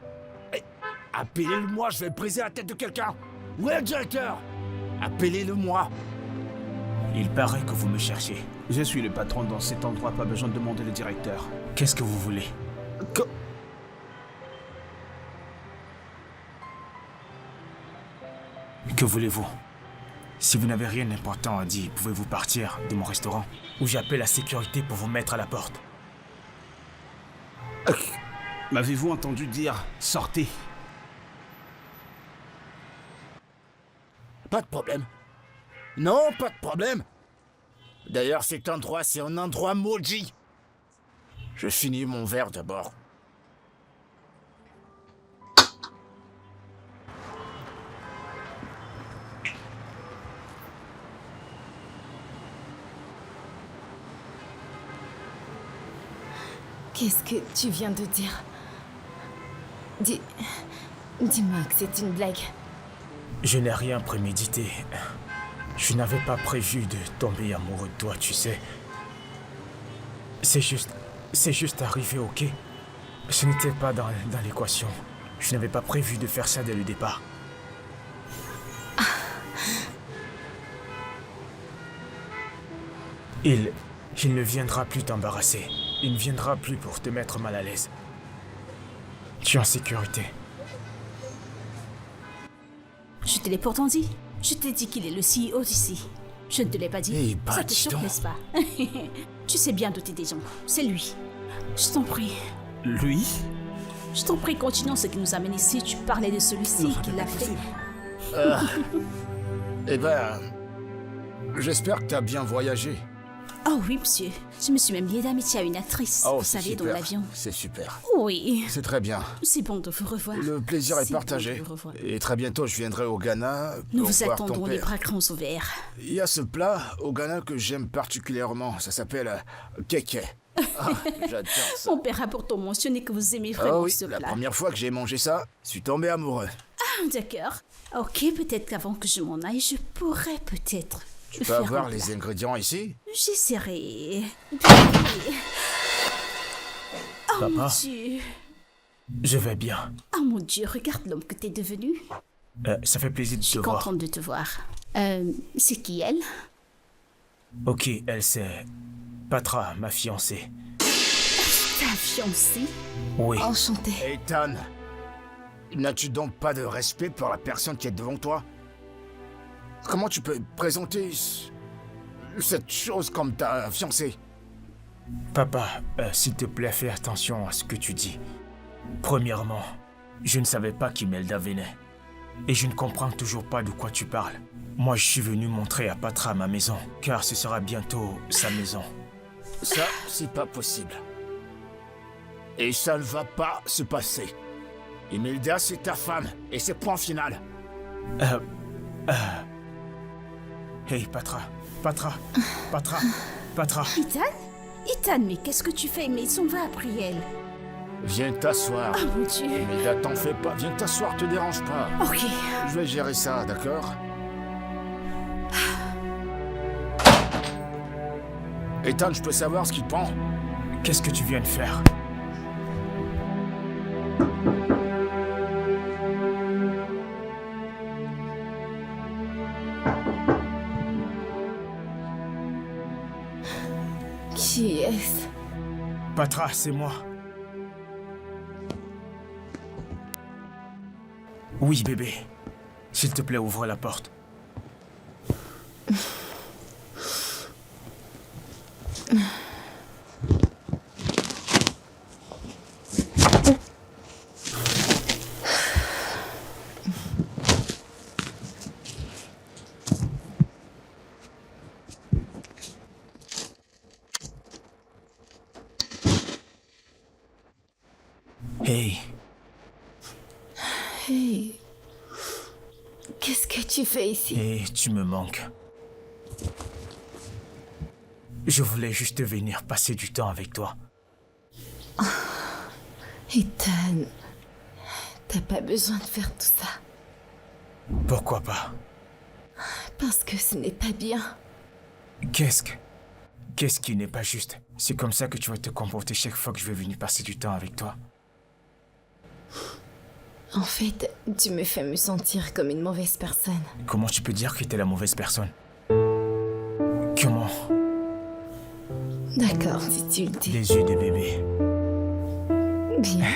Hey, appelez-le moi, je vais briser la tête de quelqu'un. Où est le directeur? Appelez-le moi. Il paraît que vous me cherchez. Je suis le patron dans cet endroit, pas besoin de demander le directeur. Qu'est-ce que vous voulez? Que voulez-vous? Si vous n'avez rien d'important à dire, pouvez-vous partir de mon restaurant? Ou j'appelle la sécurité pour vous mettre à la porte? M'avez-vous entendu dire « sortez » ? Pas de problème. Non, pas de problème. D'ailleurs, cet endroit, c'est un endroit maudit. Je finis mon verre d'abord. Qu'est-ce que tu viens de dire? Dis-moi que c'est une blague. Je n'ai rien prémédité. Je n'avais pas prévu de tomber amoureux de toi, tu sais. C'est juste arrivé, ok? Ce n'était pas dans l'équation. Je n'avais pas prévu de faire ça dès le départ. Il ne viendra plus t'embarrasser. Il ne viendra plus pour te mettre mal à l'aise. Tu es en sécurité. Je te l'ai pourtant dit. Je t'ai dit qu'il est le CEO d'ici. Je ne te l'ai pas dit. Eh bah, Ça te dis choque, donc. n'est-ce pas? Tu sais bien doter des gens. C'est lui. Je t'en prie. Lui? Je t'en prie, continuons ce qui nous amène ici. Tu parlais de celui-ci qui l'a fait. Eh ben, j'espère que t'as bien voyagé. Oh oui, monsieur. Je me suis même liée d'amitié à une actrice, Oh, vous c'est savez, dans super. l'avion. C'est super. Oui. C'est très bien. C'est bon de vous revoir. Le plaisir est C'est bon partagé. de vous revoir. Et très bientôt, je viendrai au Ghana Nous pour vous voir ton attendrons les père. bras grands ouverts. Il y a ce plat au Ghana que j'aime particulièrement. Ça s'appelle keke. Ah, j'adore ça. Mon père a pourtant mentionné que vous aimez Ah vraiment oui, ce la plat. première fois que j'ai mangé ça, je suis tombé amoureux. Ah, d'accord. Ok, peut-être qu'avant que je m'en aille, je pourrais peut-être. Tu peux avoir les ingrédients ici? J'essaierai. Oh Papa? mon Dieu. Je vais bien. Oh mon Dieu, regarde l'homme que t'es devenu. Ça fait plaisir de Je te suis voir. contente de te voir. C'est qui elle? Ok, elle c'est Patra, ma fiancée. Ta fiancée? Oui. Enchantée. Ethan, n'as-tu donc pas de respect pour la personne qui est devant toi? Comment tu peux présenter cette chose comme ta fiancée? Papa, s'il te plaît, fais attention à ce que tu dis. Premièrement, je ne savais pas qui Melda venait. Et je ne comprends toujours pas de quoi tu parles. Moi, je suis venu montrer à Patra ma maison, car ce sera bientôt sa maison. Ça, c'est pas possible. Et ça ne va pas se passer. Imelda, c'est ta femme, et c'est point final. Hey, Patra, Patra, Patra, Patra. Ethan? Ethan, mais qu'est-ce que tu fais? Mais on va après elle. Viens t'asseoir. Oh mon Dieu. Imelda, t'en fais pas. Viens t'asseoir, te dérange pas. Ok. Je vais gérer ça, d'accord? Ethan, je peux savoir ce qu'il prend? Qu'est-ce que tu viens de faire? Qui est-ce? Patra, c'est moi. Oui, bébé. S'il te plaît, ouvre la porte. Hey, Hey. Qu'est-ce que tu fais ici? hey, tu me manques. Je voulais juste venir passer du temps avec toi. Ethan, t'as pas besoin de faire tout ça. Pourquoi pas? Parce que ce n'est pas bien. Qu'est-ce qui n'est pas juste? C'est comme ça que tu vas te comporter chaque fois que je vais venir passer du temps avec toi? En fait, tu me fais me sentir comme une mauvaise personne. Comment tu peux dire que t'es la mauvaise personne? Comment? D'accord, si tu le dis. Les yeux de bébé. Bien.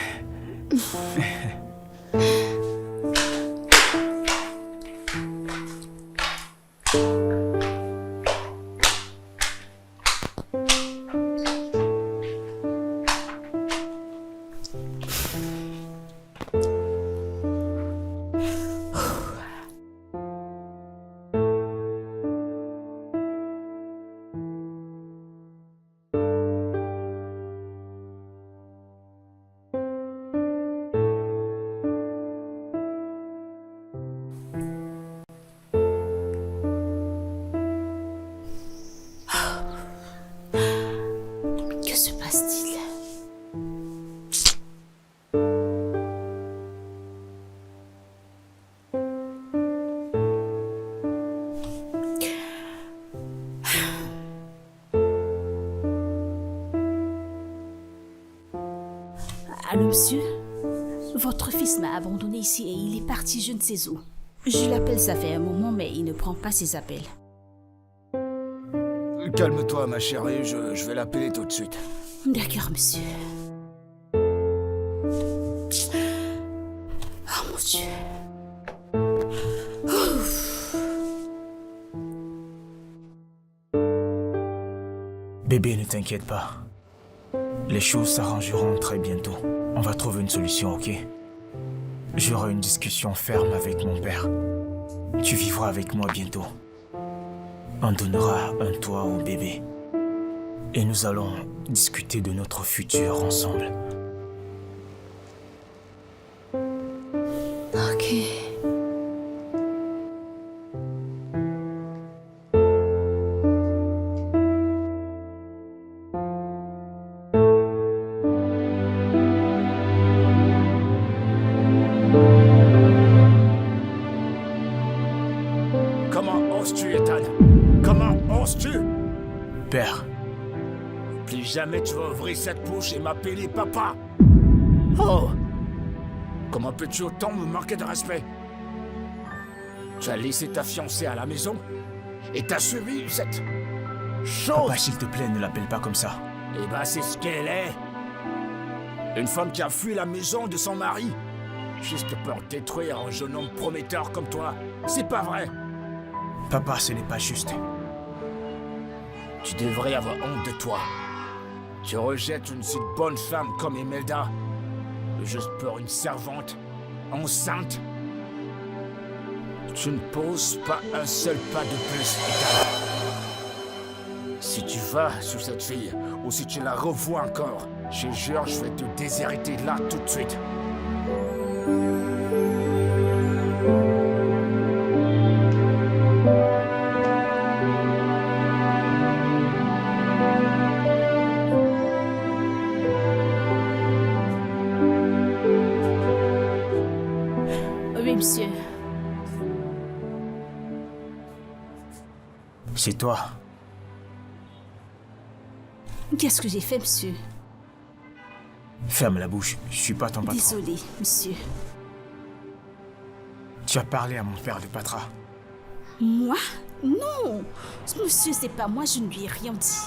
Que se passe-t-il? Allô, monsieur? Votre fils m'a abandonné ici et il est parti je ne sais où. Je l'appelle, ça fait un moment, mais il ne prend pas ses appels. Calme-toi, ma chérie, je vais l'appeler tout de suite. D'accord, monsieur. Oh mon Dieu. Bébé, ne t'inquiète pas. Les choses s'arrangeront très bientôt. On va trouver une solution, ok? J'aurai une discussion ferme avec mon père. Tu vivras avec moi bientôt. On donnera un toit au bébé. Et nous allons discuter de notre futur ensemble. Ok. Comment oses-tu, Ethan? Comment oses-tu? Père, Plus jamais tu vas ouvrir cette bouche et m'appeler papa. Oh! Comment peux-tu autant me manquer de respect? Tu as laissé ta fiancée à la maison et t'as subi cette chose. papa, s'il te plaît, ne l'appelle pas comme ça. Eh ben, c'est ce qu'elle est. Une femme qui a fui la maison de son mari, juste pour détruire un jeune homme prometteur comme toi. C'est pas vrai. Papa, ce n'est pas juste. Tu devrais avoir honte de toi. Tu rejettes une si bonne femme comme Imelda, juste pour une servante enceinte. Tu ne poses pas un seul pas de plus, Ethan. Si tu vas sur cette fille, ou si tu la revois encore, je jure, je vais te déshériter là tout de suite. Oui, monsieur. C'est toi. Qu'est-ce que j'ai fait, monsieur? Ferme la bouche, je suis pas ton patron. Désolé, monsieur. Tu as parlé à mon père de Patra. Moi? Non! Monsieur, c'est pas moi, je ne lui ai rien dit.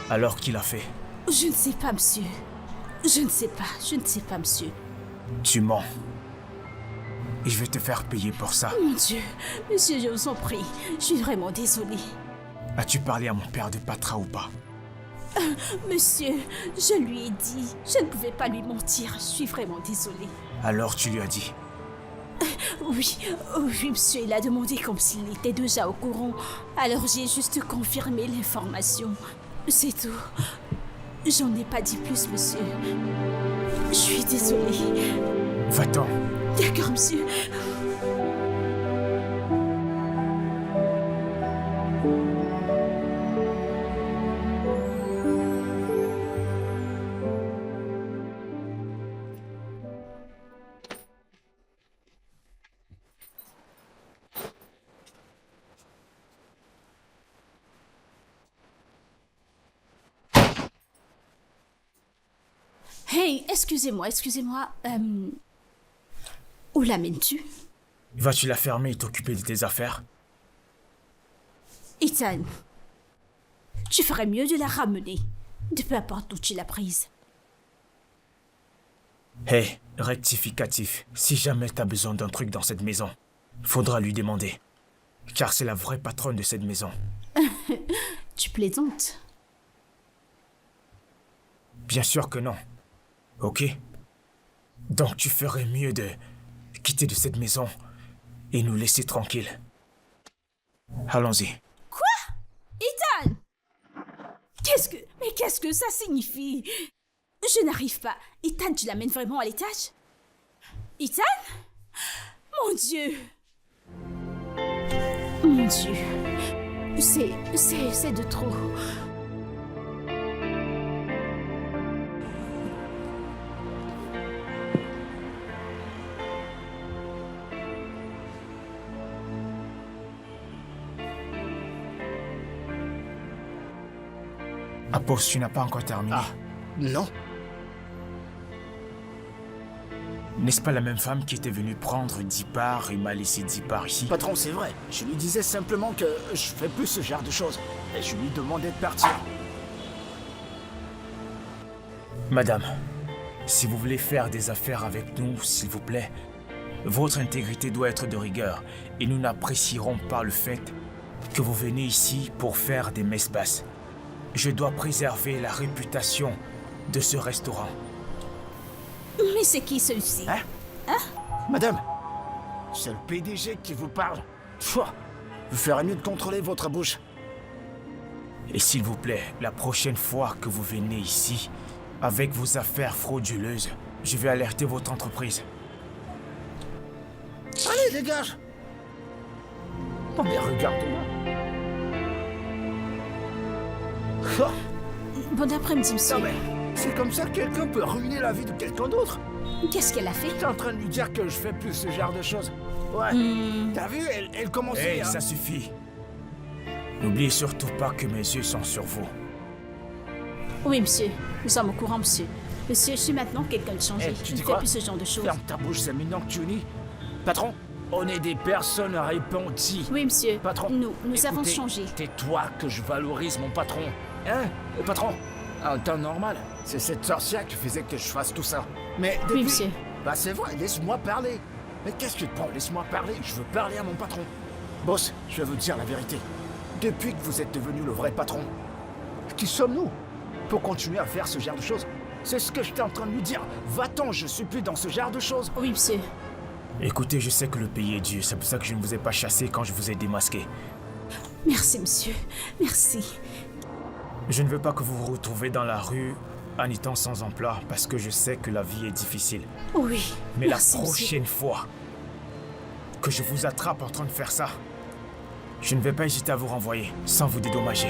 Alors qu'il a fait? Je ne sais pas, monsieur. Je ne sais pas, monsieur. Tu mens. Et je vais te faire payer pour ça. Mon Dieu, monsieur, je vous en prie. Je suis vraiment désolée. As-tu parlé à mon père de Patra ou pas? Monsieur, je lui ai dit. Je ne pouvais pas lui mentir. Je suis vraiment désolée. Alors tu lui as dit? Oui, oui, monsieur, il a demandé comme s'il était déjà au courant. Alors j'ai juste confirmé l'information. C'est tout. J'en ai pas dit plus, monsieur. Je suis désolée. Va-t'en. D'accord, monsieur. Hey, excusez-moi. Où l'amènes-tu? Vas-tu la fermer et t'occuper de tes affaires? Ethan, tu ferais mieux de la ramener, de peu importe où tu l'as prise. Hé, rectificatif. Si jamais t'as besoin d'un truc dans cette maison, faudra lui demander. Car c'est la vraie patronne de cette maison. Tu plaisantes? Bien sûr que non. Ok? Donc tu ferais mieux de quitter de cette maison et nous laisser tranquilles. Allons-y. Ethan! Qu'est-ce que ça signifie? Je n'arrive pas. Ethan, tu l'amènes vraiment à l'étage? Ethan? Mon Dieu! Mon Dieu. C'est de trop. Apos, tu n'as pas encore terminé. Ah, non. N'est-ce pas la même femme qui était venue prendre 10 parts et m'a laissé 10 parts ici? Patron, c'est vrai. Je lui disais simplement que je fais plus ce genre de choses. Et je lui demandais de partir. Madame, si vous voulez faire des affaires avec nous, s'il vous plaît, votre intégrité doit être de rigueur et nous n'apprécierons pas le fait que vous venez ici pour faire des messes basses. Je dois préserver la réputation de ce restaurant. Mais c'est qui celui-ci? Madame, c'est le PDG qui vous parle. Pouah, vous ferez mieux de contrôler votre bouche. Et s'il vous plaît, la prochaine fois que vous venez ici, avec vos affaires frauduleuses, je vais alerter votre entreprise. Allez, dégage! Non mais regarde-moi. Oh, Bon après-midi, monsieur. non mais, c'est comme ça que quelqu'un peut ruiner la vie de quelqu'un d'autre? Qu'est-ce qu'elle a fait? T'es en train de lui dire que je fais plus ce genre de choses? Ouais. T'as vu, elle commençait Hey, à... ça suffit. N'oubliez surtout pas que mes yeux sont sur vous. Oui, monsieur. Nous sommes au courant, monsieur. Monsieur, je suis maintenant quelqu'un de changé. Hey, tu je ne dis fais quoi? plus ce genre de choses. Ferme ta bouche, c'est maintenant que tu unis. Patron, on est des personnes répenties. Oui, monsieur. Patron, Nous avons écoutez, changé. Tais-toi que je valorise mon patron. Hein, patron? En temps normal, c'est cette sorcière qui faisait que je fasse tout ça. Mais depuis... Oui, monsieur. Bah c'est vrai, laisse-moi parler. Mais qu'est-ce que tu te prends? Laisse-moi parler, je veux parler à mon patron. Boss, je vais vous dire la vérité. Depuis que vous êtes devenu le vrai patron, qui sommes-nous pour continuer à faire ce genre de choses? C'est ce que j'étais en train de lui dire. Va-t'en, je suis plus dans ce genre de choses. Oui, monsieur. Écoutez, je sais que le pays est dur, c'est pour ça que je ne vous ai pas chassé quand je vous ai démasqué. Merci, monsieur. Merci. Je ne veux pas que vous vous retrouviez dans la rue en étant sans emploi, parce que je sais que la vie est difficile. Oui. Mais merci, la prochaine fois que je vous attrape en train de faire ça, je ne vais pas hésiter à vous renvoyer, sans vous dédommager.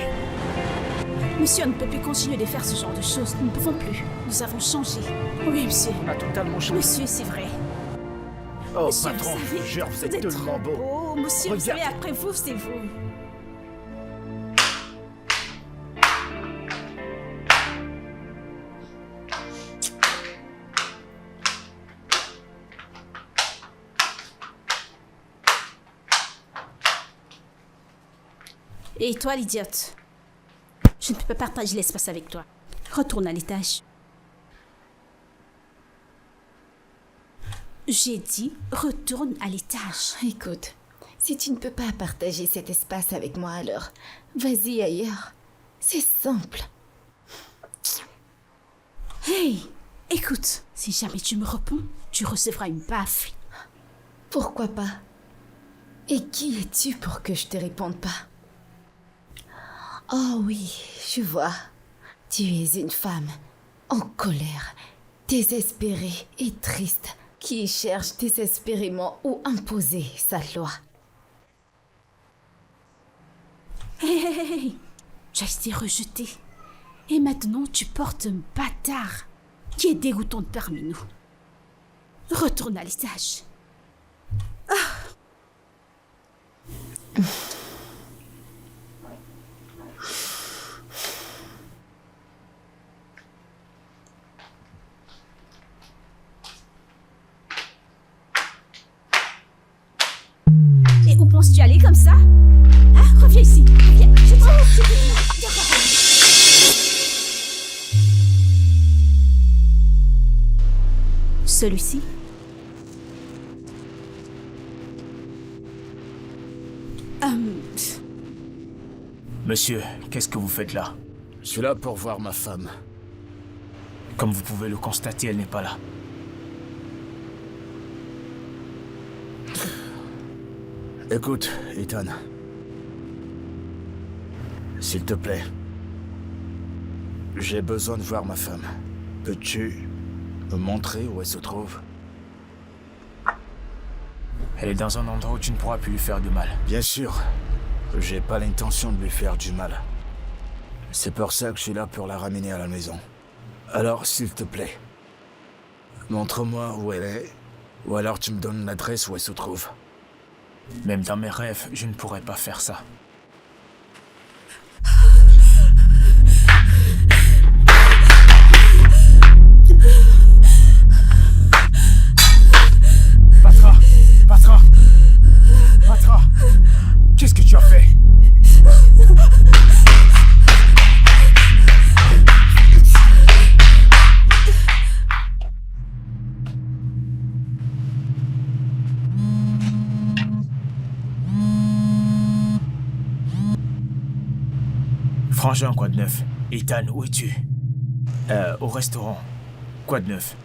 Monsieur, on ne peut plus continuer de faire ce genre de choses. Nous ne pouvons plus. Nous avons changé. Oui, monsieur. On a totalement changé. Monsieur, c'est vrai. Oh, Monsieur, patron, vous je savez, vous jure, vous êtes trop tellement beau. Monsieur, vous Regarde. savez, après vous, c'est vous. Et toi, l'idiote? Je ne peux pas partager l'espace avec toi. Retourne à l'étage. J'ai dit, retourne à l'étage. Écoute, si tu ne peux pas partager cet espace avec moi, alors vas-y ailleurs. C'est simple. Hey, écoute, si jamais tu me réponds, tu recevras une baffe. Pourquoi pas? Et qui es-tu pour que je te réponde pas? Oh oui, je vois. Tu es une femme en colère, désespérée et triste, qui cherche désespérément où imposer sa loi. Hey, tu as été rejeté. Et maintenant, tu portes un bâtard qui est dégoûtant parmi nous. Retourne à l'étage. Et où penses-tu aller comme ça? Hein? Reviens ici. Reviens. Je Celui-ci? Monsieur, qu'est-ce que vous faites là? Je suis là pour voir ma femme. Comme vous pouvez le constater, elle n'est pas là. Écoute, Ethan. S'il te plaît. J'ai besoin de voir ma femme. Peux-tu me montrer où elle se trouve? Elle est dans un endroit où tu ne pourras plus lui faire de mal. Bien sûr. J'ai pas l'intention de lui faire du mal. C'est pour ça que je suis là pour la ramener à la maison. Alors, s'il te plaît, montre-moi où elle est, ou alors tu me donnes l'adresse où elle se trouve. Même dans mes rêves, je ne pourrais pas faire ça. Patra! Patra! Patra! Qu'est-ce que tu as fait? Frangin, quoi de neuf? Ethan, où es-tu? Au restaurant. Quoi de neuf?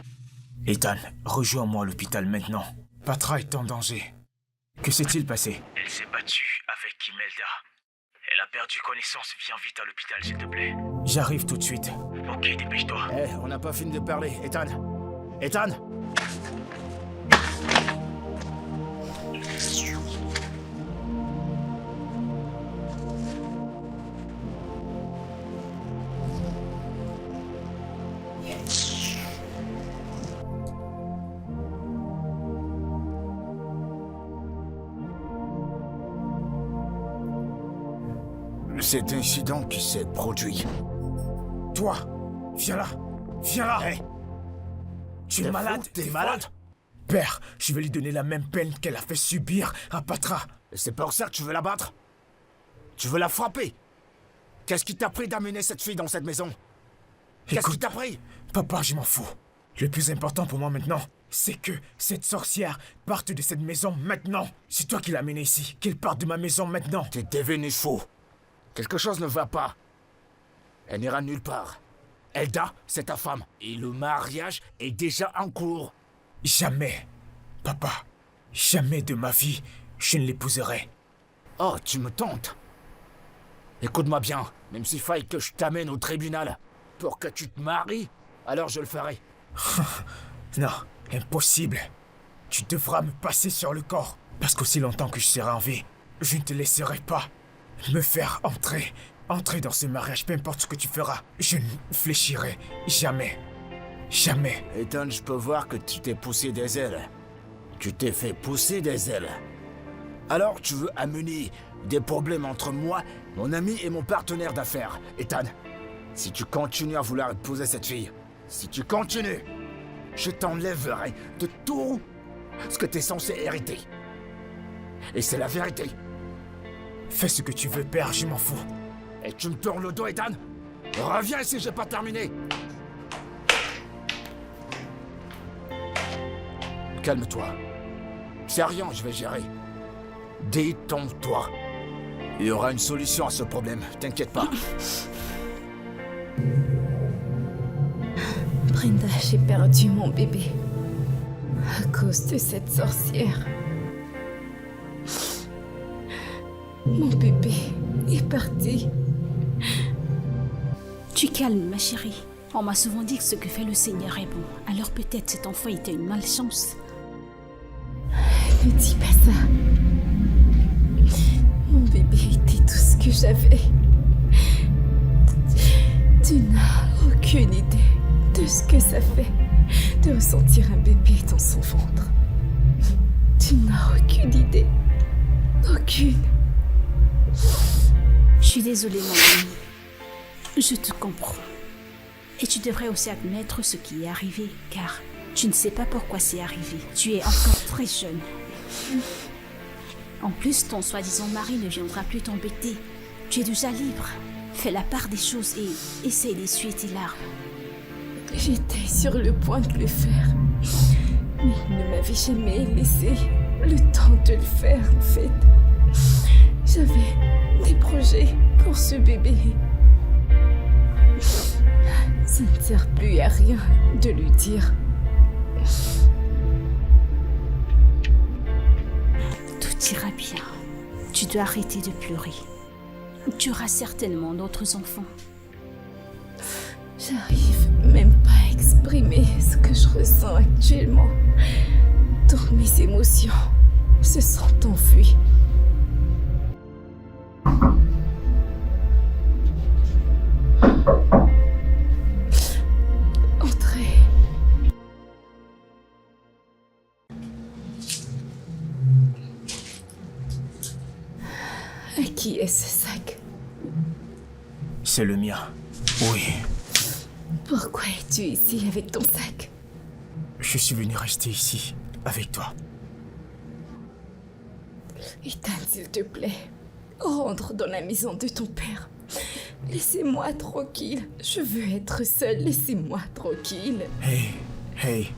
Ethan, rejoins-moi à l'hôpital maintenant. Patra est en danger. Que s'est-il passé? Elle s'est battue avec Imelda. Elle a perdu connaissance. Viens vite à l'hôpital, s'il te plaît. J'arrive tout de suite. Ok, dépêche-toi. Hé, on n'a pas fini de parler. Ethan! Ethan! Cet incident qui s'est produit. Toi, viens là. Viens là. Hé! Tu es malade. T'es malade? Père, je vais lui donner la même peine qu'elle a fait subir à Patra. Et c'est pour ça que tu veux la battre? Tu veux la frapper? Qu'est-ce qui t'a pris d'amener cette fille dans cette maison? Qu'est-ce qui Écoute, t'a pris? Papa, je m'en fous. Le plus important pour moi maintenant, c'est que cette sorcière parte de cette maison maintenant. C'est toi qui l'as amenée ici. Qu'elle parte de ma maison maintenant. T'es devenu fou. Quelque chose ne va pas. Elle n'ira nulle part. Elda, c'est ta femme. Et le mariage est déjà en cours. Jamais, papa, jamais de ma vie, je ne l'épouserai. Oh, tu me tentes. Écoute-moi bien, même s'il faille que je t'amène au tribunal pour que tu te maries, alors je le ferai. Non, impossible. Tu devras me passer sur le corps, parce qu'aussi longtemps que je serai en vie, je ne te laisserai pas me faire entrer dans ce mariage, peu importe ce que tu feras. Je ne fléchirai jamais. Jamais. Ethan, je peux voir que tu t'es poussé des ailes. Tu t'es fait pousser des ailes. Alors tu veux amener des problèmes entre moi, mon ami et mon partenaire d'affaires. Ethan, si tu continues à vouloir épouser cette fille, si tu continues, je t'enlèverai de tout ce que tu es censé hériter. Et c'est la vérité. Fais ce que tu veux, père, je m'en fous. Et tu me tournes le dos, Ethan? Reviens ici, j'ai pas terminé. Calme-toi. C'est rien, je vais gérer. Détends-toi. Il y aura une solution à ce problème, t'inquiète pas. Brenda, j'ai perdu mon bébé. À cause de cette sorcière. Mon bébé est parti. Tu calmes, ma chérie. On m'a souvent dit que ce que fait le Seigneur est bon. Alors peut-être cet enfant était une malchance. Ne dis pas ça. Mon bébé était tout ce que j'avais. Tu n'as aucune idée de ce que ça fait de ressentir un bébé dans son ventre. Tu n'as aucune idée. Aucune. Je suis désolée, mon ami. Je te comprends. Et tu devrais aussi admettre ce qui est arrivé, car tu ne sais pas pourquoi c'est arrivé. Tu es encore très jeune. En plus, ton soi-disant mari ne viendra plus t'embêter. Tu es déjà libre. Fais la part des choses et essaie d'essuyer tes larmes. J'étais sur le point de le faire. Mais il ne m'avait jamais laissé le temps de le faire, en fait. J'avais des projets pour ce bébé. Ça ne sert plus à rien de lui dire. Tout ira bien. Tu dois arrêter de pleurer. Tu auras certainement d'autres enfants. J'arrive même pas à exprimer ce que je ressens actuellement. Toutes mes émotions se sont enfuies. Entrez. À qui est ce sac? C'est le mien. Oui. Pourquoi es-tu ici avec ton sac? Je suis venu rester ici, avec toi. Ethan, s'il te plaît, rentre dans la maison de ton père. Laissez-moi tranquille. Je veux être seule. Laissez-moi tranquille. Hey.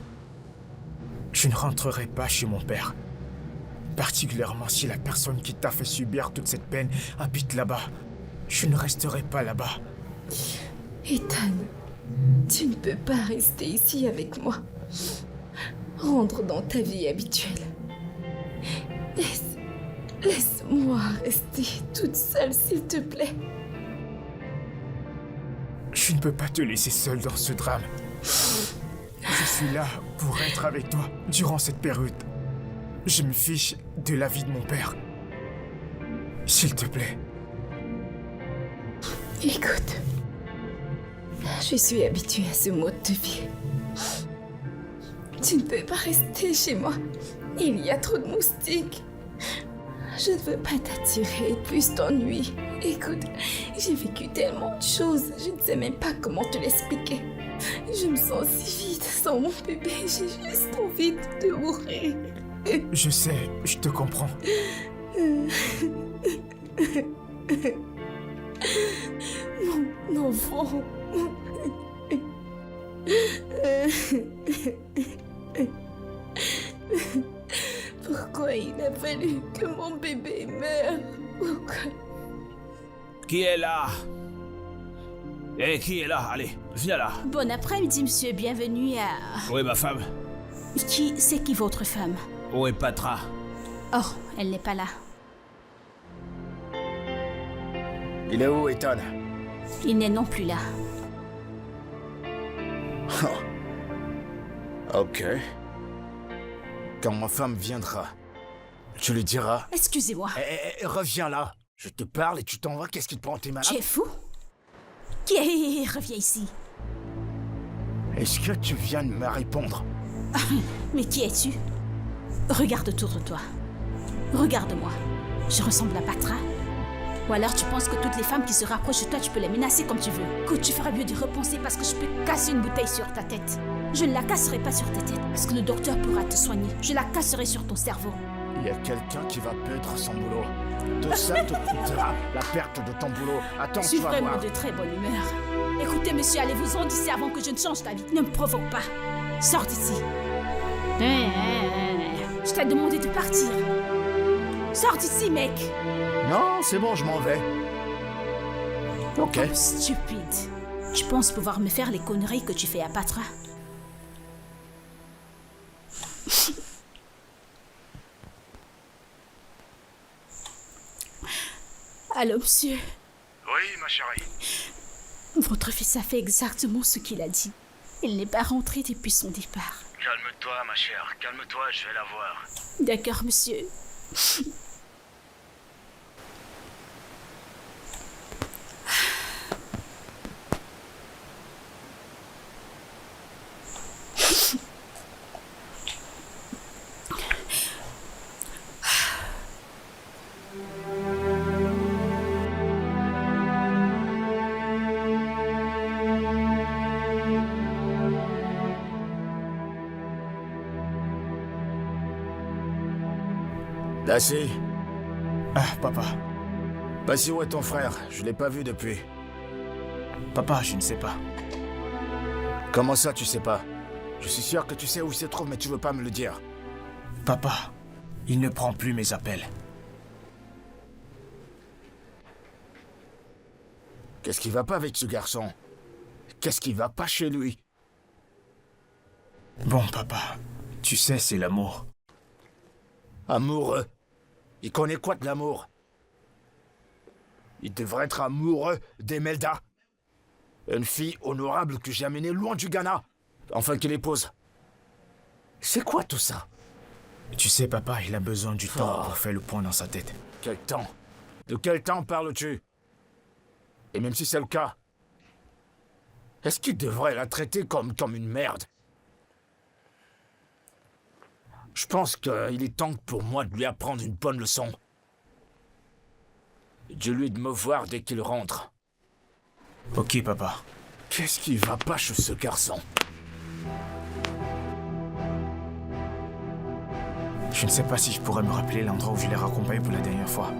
Je ne rentrerai pas chez mon père. Particulièrement si la personne qui t'a fait subir toute cette peine habite là-bas. Je ne resterai pas là-bas. Ethan, tu ne peux pas rester ici avec moi. Rentre dans ta vie habituelle. Laisse-moi rester toute seule, s'il te plaît. Je ne peux pas te laisser seule dans ce drame. Je suis là pour être avec toi durant cette période. Je me fiche de la vie de mon père. S'il te plaît. Écoute, je suis habituée à ce mode de vie. Tu ne peux pas rester chez moi. Il y a trop de moustiques. Je ne veux pas t'attirer plus d'ennuis. Écoute, j'ai vécu tellement de choses, je ne sais même pas comment te l'expliquer. Je me sens si vide sans mon bébé, j'ai juste envie de mourir. Je sais, je te comprends. Mon enfant. Pourquoi il a fallu que mon bébé meure? Pourquoi? Qui est là? Eh, qui est là? Allez, viens là. Bon après-midi, monsieur. Bienvenue à... Où est ma femme? C'est qui votre femme? Où est Patra? Oh, elle n'est pas là. Il est où, Ethan? Il n'est non plus là. Ok. Quand ma femme viendra, tu lui diras... Excusez-moi. Reviens là. Je te parle et tu t'en vas. Qu'est-ce qui te prend? T'es malade? Tu es fou? Qui revient ici? Est-ce que tu viens de me répondre? Mais qui es-tu? Regarde autour de toi. Regarde-moi. Je ressemble à Patra? Ou alors tu penses que toutes les femmes qui se rapprochent de toi, tu peux les menacer comme tu veux? Écoute, tu feras mieux d'y repenser parce que je peux casser une bouteille sur ta tête. Je ne la casserai pas sur ta tête parce que le docteur pourra te soigner. Je la casserai sur ton cerveau. Il y a quelqu'un qui va perdre son boulot. Tout ça te coûtera la perte de ton boulot. Attends, Je suis tu vas vraiment voir. de très bonne humeur. Écoutez, monsieur, allez-vous-en d'ici avant que je ne change ta vie. Ne me provoque pas. Sors d'ici. Je t'ai demandé de partir. Sors d'ici, mec. Non, c'est bon, je m'en vais. Ok. Stupide. Tu penses pouvoir me faire les conneries que tu fais à Patra? Allô, monsieur. Oui, ma chérie. Votre fils a fait exactement ce qu'il a dit. Il n'est pas rentré depuis son départ. Calme-toi, ma chère. Calme-toi, je vais la voir. D'accord, monsieur. Lassie, Ah, papa. Bassi, où est ton frère? Je l'ai pas vu depuis. Papa, je ne sais pas. Comment ça, tu sais pas? Je suis sûr que tu sais où il se trouve, mais tu veux pas me le dire. Papa, il ne prend plus mes appels. Qu'est-ce qui va pas avec ce garçon? Qu'est-ce qui va pas chez lui? Bon, papa, tu sais, c'est l'amour. Amoureux? Il connaît quoi de l'amour? Il devrait être amoureux d'Emelda. Une fille honorable que j'ai amenée loin du Ghana. Enfin qu'il épouse. C'est quoi tout ça? Tu sais, papa, il a besoin du temps Oh. pour faire le point dans sa tête. Quel temps? De quel temps parles-tu? Et même si c'est le cas, est-ce qu'il devrait la traiter comme une merde? Je pense qu'il est temps pour moi de lui apprendre une bonne leçon. Dis-lui de me voir dès qu'il rentre. Ok, papa. Qu'est-ce qui va pas chez ce garçon? Je ne sais pas si je pourrais me rappeler l'endroit où je l'ai raccompagné pour la dernière fois.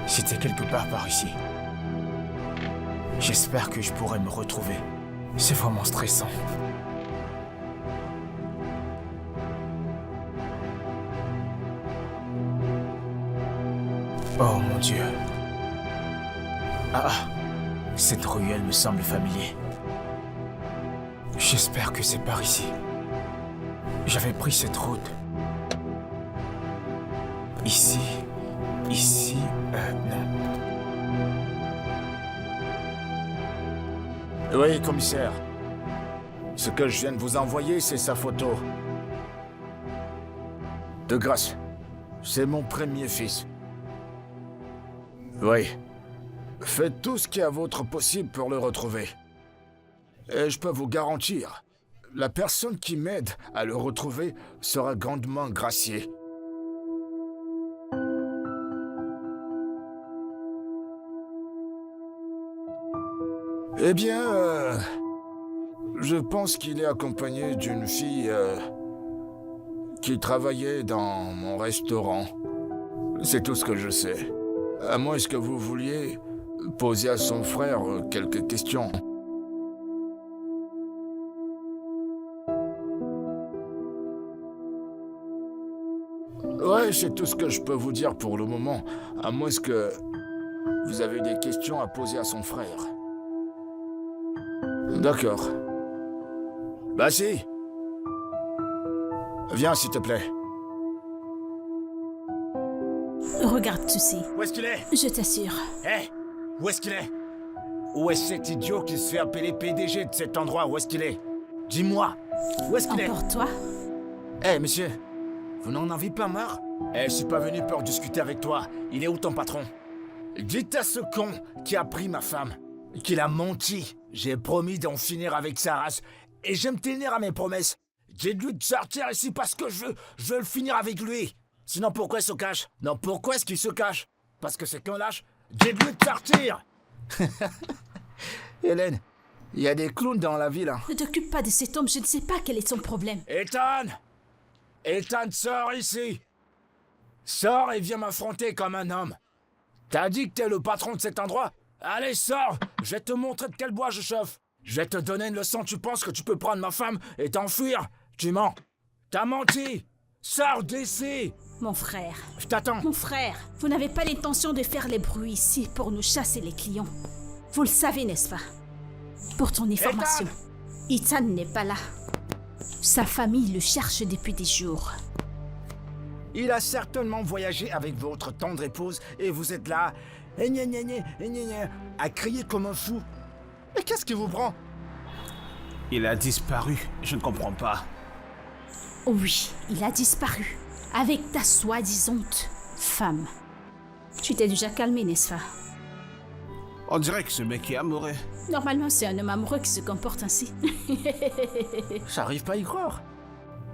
C'était quelque part par ici. J'espère que je pourrai me retrouver. C'est vraiment stressant. Oh mon Dieu. Ah, Cette ruelle me semble familier. J'espère que c'est par ici. J'avais pris cette route. Ici, non. Oui, commissaire. Ce que je viens de vous envoyer, c'est sa photo. De grâce, c'est mon premier fils. Oui. Faites tout ce qui est à votre possible pour le retrouver. Et je peux vous garantir, la personne qui m'aide à le retrouver sera grandement graciée. Eh bien, je pense qu'il est accompagné d'une fille qui travaillait dans mon restaurant. C'est tout ce que je sais. À moins que vous vouliez poser à son frère quelques questions. Ouais, c'est tout ce que je peux vous dire pour le moment. À moins que vous avez des questions à poser à son frère. D'accord. Bah si. Viens, s'il te plaît. Regarde ceci. Où est-ce qu'il est? Je t'assure. Hé, où est-ce qu'il est? Où est cet idiot qui se fait appeler PDG de cet endroit? Où est-ce qu'il est? Dis-moi, où est-ce qu'il est? Emporte-toi. Hé, monsieur, vous n'en avez pas marre? Je suis pas venu pour discuter avec toi. Il est où ton patron? Dites à ce con qui a pris ma femme qu'il a menti. J'ai promis d'en finir avec sa race et je vais me tenir à mes promesses. Dites-lui de sortir ici parce que je veux le finir avec lui. Sinon, pourquoi il se cache? Non, pourquoi est-ce qu'il se cache? Parce que c'est qu'un lâche. Dites-lui de sortir. Hélène, il y a des clowns dans la ville. Ne t'occupe pas de cet homme, je ne sais pas quel est son problème. Ethan! Ethan, sors ici! Sors et viens m'affronter comme un homme. T'as dit que t'es le patron de cet endroit? Allez, sors! Je vais te montrer de quel bois je chauffe. Je vais te donner une leçon. Tu penses que tu peux prendre ma femme et t'enfuir? Tu mens. T'as menti. Sors d'ici! Mon frère. Je t'attends. Mon frère, vous n'avez pas l'intention de faire les bruits ici pour nous chasser les clients. Vous le savez, n'est-ce pas? Pour ton information, Ethan n'est pas là. Sa famille le cherche depuis des jours. Il a certainement voyagé avec votre tendre épouse et vous êtes là, à crier comme un fou. Mais qu'est-ce qui vous prend? Il a disparu, je ne comprends pas. Oui, il a disparu. Avec ta soi-disant femme. Tu t'es déjà calmé, n'est-ce pas? On dirait que ce mec est amoureux. Normalement, c'est un homme amoureux qui se comporte ainsi. J'arrive pas à y croire.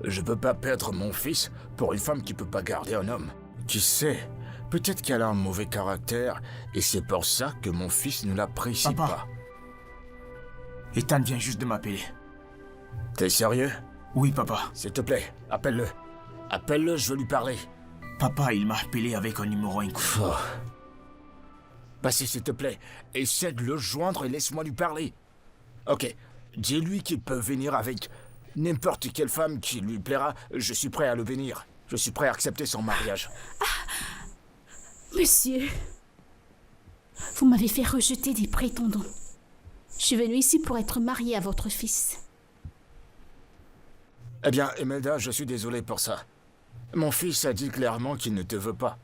Je peux pas perdre mon fils pour une femme qui peut pas garder un homme. Qui sait, peut-être qu'elle a un mauvais caractère et c'est pour ça que mon fils ne l'apprécie pas. Ethan vient juste de m'appeler. T'es sérieux? Oui, papa. S'il te plaît, appelle-le. Appelle-le, je veux lui parler. Papa, il m'a appelé avec un numéro inconnu. Oh. Passez, s'il te plaît. Essaie de le joindre et laisse-moi lui parler. Ok, dis-lui qu'il peut venir avec n'importe quelle femme qui lui plaira. Je suis prêt à le bénir. Je suis prêt à accepter son mariage. Monsieur, vous m'avez fait rejeter des prétendants. Je suis venue ici pour être mariée à votre fils. Eh bien, Imelda, je suis désolé pour ça. Mon fils a dit clairement qu'il ne te veut pas.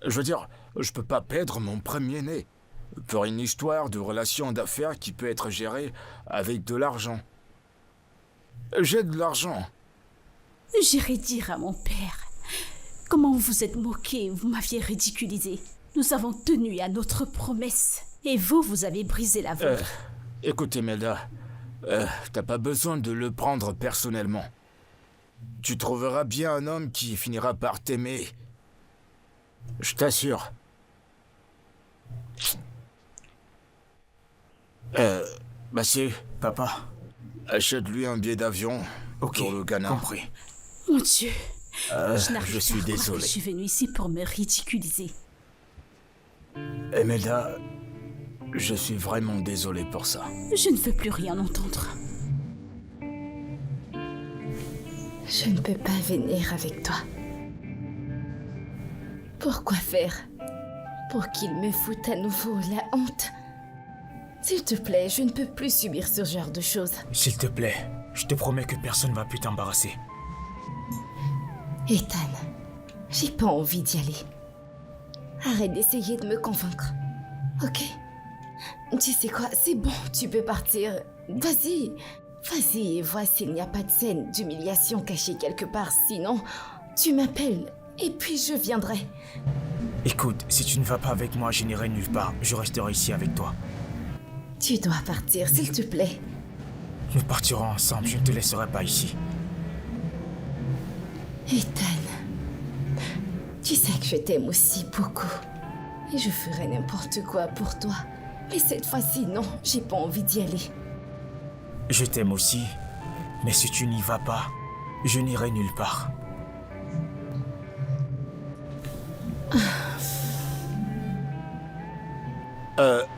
Je veux dire, je peux pas perdre mon premier-né pour une histoire de relation d'affaires qui peut être gérée avec de l'argent. J'ai de l'argent. J'irai dire à mon père comment vous vous êtes moqué, vous m'aviez ridiculisé. Nous avons tenu à notre promesse et vous avez brisé la vôtre. Écoute, Imelda, t'as pas besoin de le prendre personnellement. Tu trouveras bien un homme qui finira par t'aimer. Je t'assure. Monsieur, Papa. Achète-lui un billet d'avion pour le Ghana. Compris. Mon Dieu, je n'arrive je suis pas à croire désolé. que je suis venue ici pour me ridiculiser. Imelda, je suis vraiment désolé pour ça. Je ne veux plus rien entendre. Je ne peux pas venir avec toi. Pourquoi faire? Pour qu'il me foute à nouveau la honte? S'il te plaît, je ne peux plus subir ce genre de choses. S'il te plaît, je te promets que personne ne va plus t'embarrasser. Ethan, j'ai pas envie d'y aller. Arrête d'essayer de me convaincre. Ok? Tu sais quoi, c'est bon, tu peux partir. Vas-y, vas-y et vois s'il n'y a pas de scène d'humiliation cachée quelque part. Sinon, tu m'appelles et puis je viendrai. Écoute, si tu ne vas pas avec moi, je n'irai nulle part. Je resterai ici avec toi. Tu dois partir, s'il te plaît. Nous partirons ensemble, je ne te laisserai pas ici. Ethan, tu sais que je t'aime aussi beaucoup. Et je ferai n'importe quoi pour toi. Mais cette fois-ci, non, j'ai pas envie d'y aller. Je t'aime aussi, mais si tu n'y vas pas, je n'irai nulle part.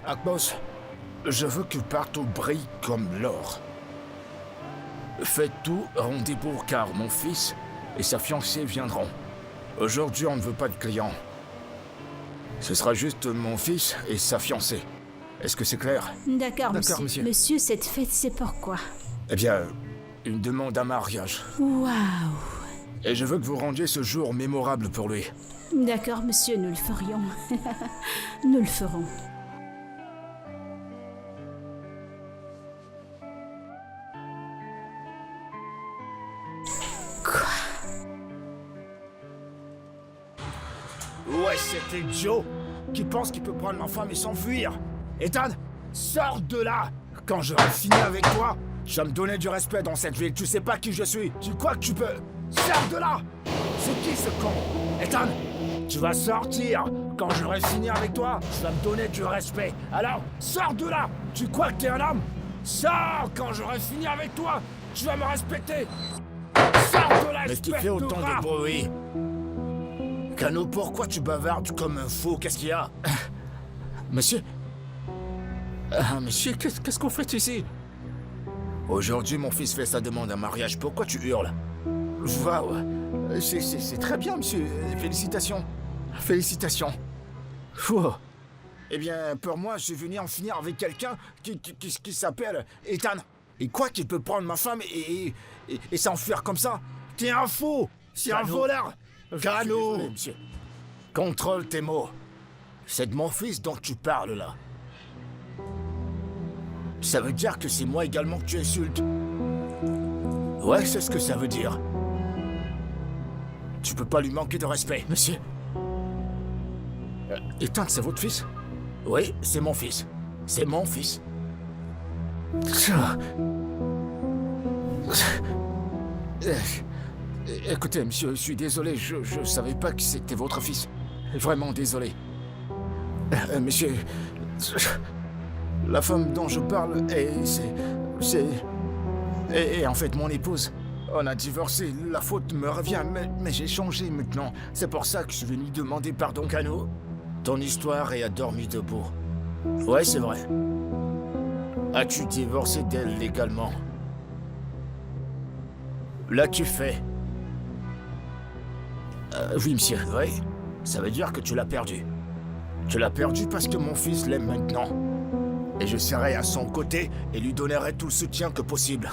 Atmos, je veux que partout brille comme l'or. Faites tout, rendez-vous car mon fils et sa fiancée viendront. Aujourd'hui, on ne veut pas de clients. Ce sera juste mon fils et sa fiancée. Est-ce que c'est clair? D'accord, monsieur. monsieur. Monsieur, cette fête, c'est pourquoi? Eh bien, une demande en mariage. Waouh. Et je veux que vous rendiez ce jour mémorable pour lui. D'accord, monsieur, nous le ferions. Nous le ferons. Ouais, c'était Joe qui pense qu'il peut prendre ma femme et s'enfuir. Ethan, sors de là. Quand j'aurai fini avec toi, tu vas me donner du respect dans cette ville. Tu sais pas qui je suis. Tu crois que tu peux... Sors de là. C'est qui ce con? Ethan, tu vas sortir. Quand j'aurai fini avec toi, tu vas me donner du respect. Alors, sors de là. Tu crois que t'es un homme? Sors. Quand j'aurai fini avec toi, tu vas me respecter. Sors de là, Mais tu fais autant de bruit. Cano, pourquoi tu bavardes comme un fou? Qu'est-ce qu'il y a? Monsieur? Monsieur, qu'est-ce qu'on fait ici? Aujourd'hui, mon fils fait sa demande en mariage. Pourquoi tu hurles? Waouh! C'est très bien, monsieur. Félicitations. Félicitations. Fou. Eh bien, pour moi, je suis venu en finir avec quelqu'un qui s'appelle Ethan. Il croit qu'il peut prendre ma femme et s'enfuir comme ça. T'es un fou! C'est un voleur! Cano! Monsieur. Contrôle tes mots. C'est de mon fils dont tu parles là. Ça veut dire que c'est moi également que tu insultes. Ouais, c'est ce que ça veut dire. Tu peux pas lui manquer de respect. Monsieur. Ethan, c'est votre fils? Oui, c'est mon fils. C'est mon fils. Écoutez, monsieur, je suis désolé, je savais pas que c'était votre fils. Vraiment désolé. Monsieur, la femme dont je parle c'est en fait mon épouse. On a divorcé, la faute me revient, mais j'ai changé maintenant. C'est pour ça que je suis venu demander pardon, Cano. Ton histoire est à dormir debout. Ouais, c'est vrai. As-tu divorcé d'elle légalement? L'as-tu fait? Oui, monsieur. Oui. Ça veut dire que tu l'as perdu. Tu l'as perdu parce que mon fils l'aime maintenant. Et je serai à son côté et lui donnerai tout le soutien que possible.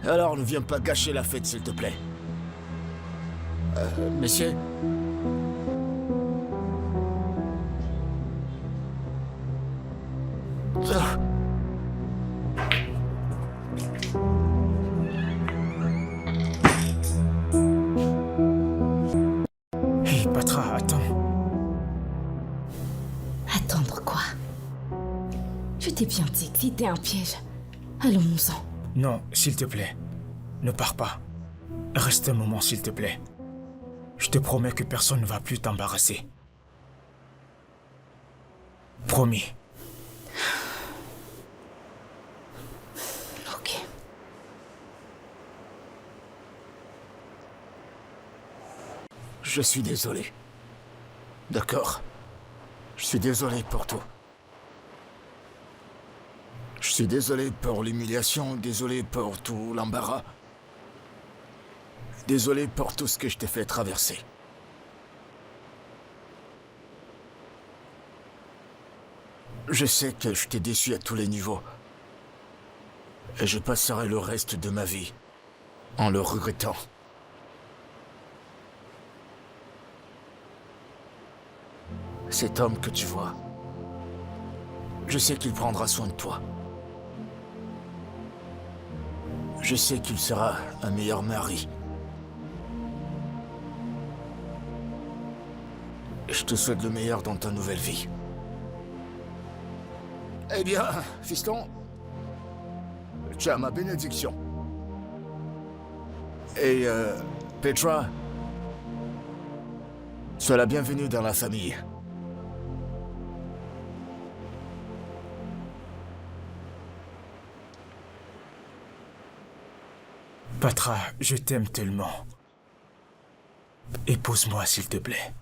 Alors ne viens pas gâcher la fête, s'il te plaît. Monsieur? Hé, Patra, attends. Attendre quoi? Je t'ai bien dit que c'était un piège. Allons-nous-en. Non, s'il te plaît. Ne pars pas. Reste un moment, s'il te plaît. Je te promets que personne ne va plus t'embarrasser. Promis. Ok. Je suis désolé. D'accord. Je suis désolé pour tout. Je suis désolé pour l'humiliation, désolé pour tout l'embarras. Désolé pour tout ce que je t'ai fait traverser. Je sais que je t'ai déçu à tous les niveaux. Et je passerai le reste de ma vie en le regrettant. Cet homme que tu vois, je sais qu'il prendra soin de toi. Je sais qu'il sera un meilleur mari. Je te souhaite le meilleur dans ta nouvelle vie. Eh bien, fiston, tu as ma bénédiction. Et, Petra, sois la bienvenue dans la famille. Patra, je t'aime tellement. Épouse-moi, s'il te plaît.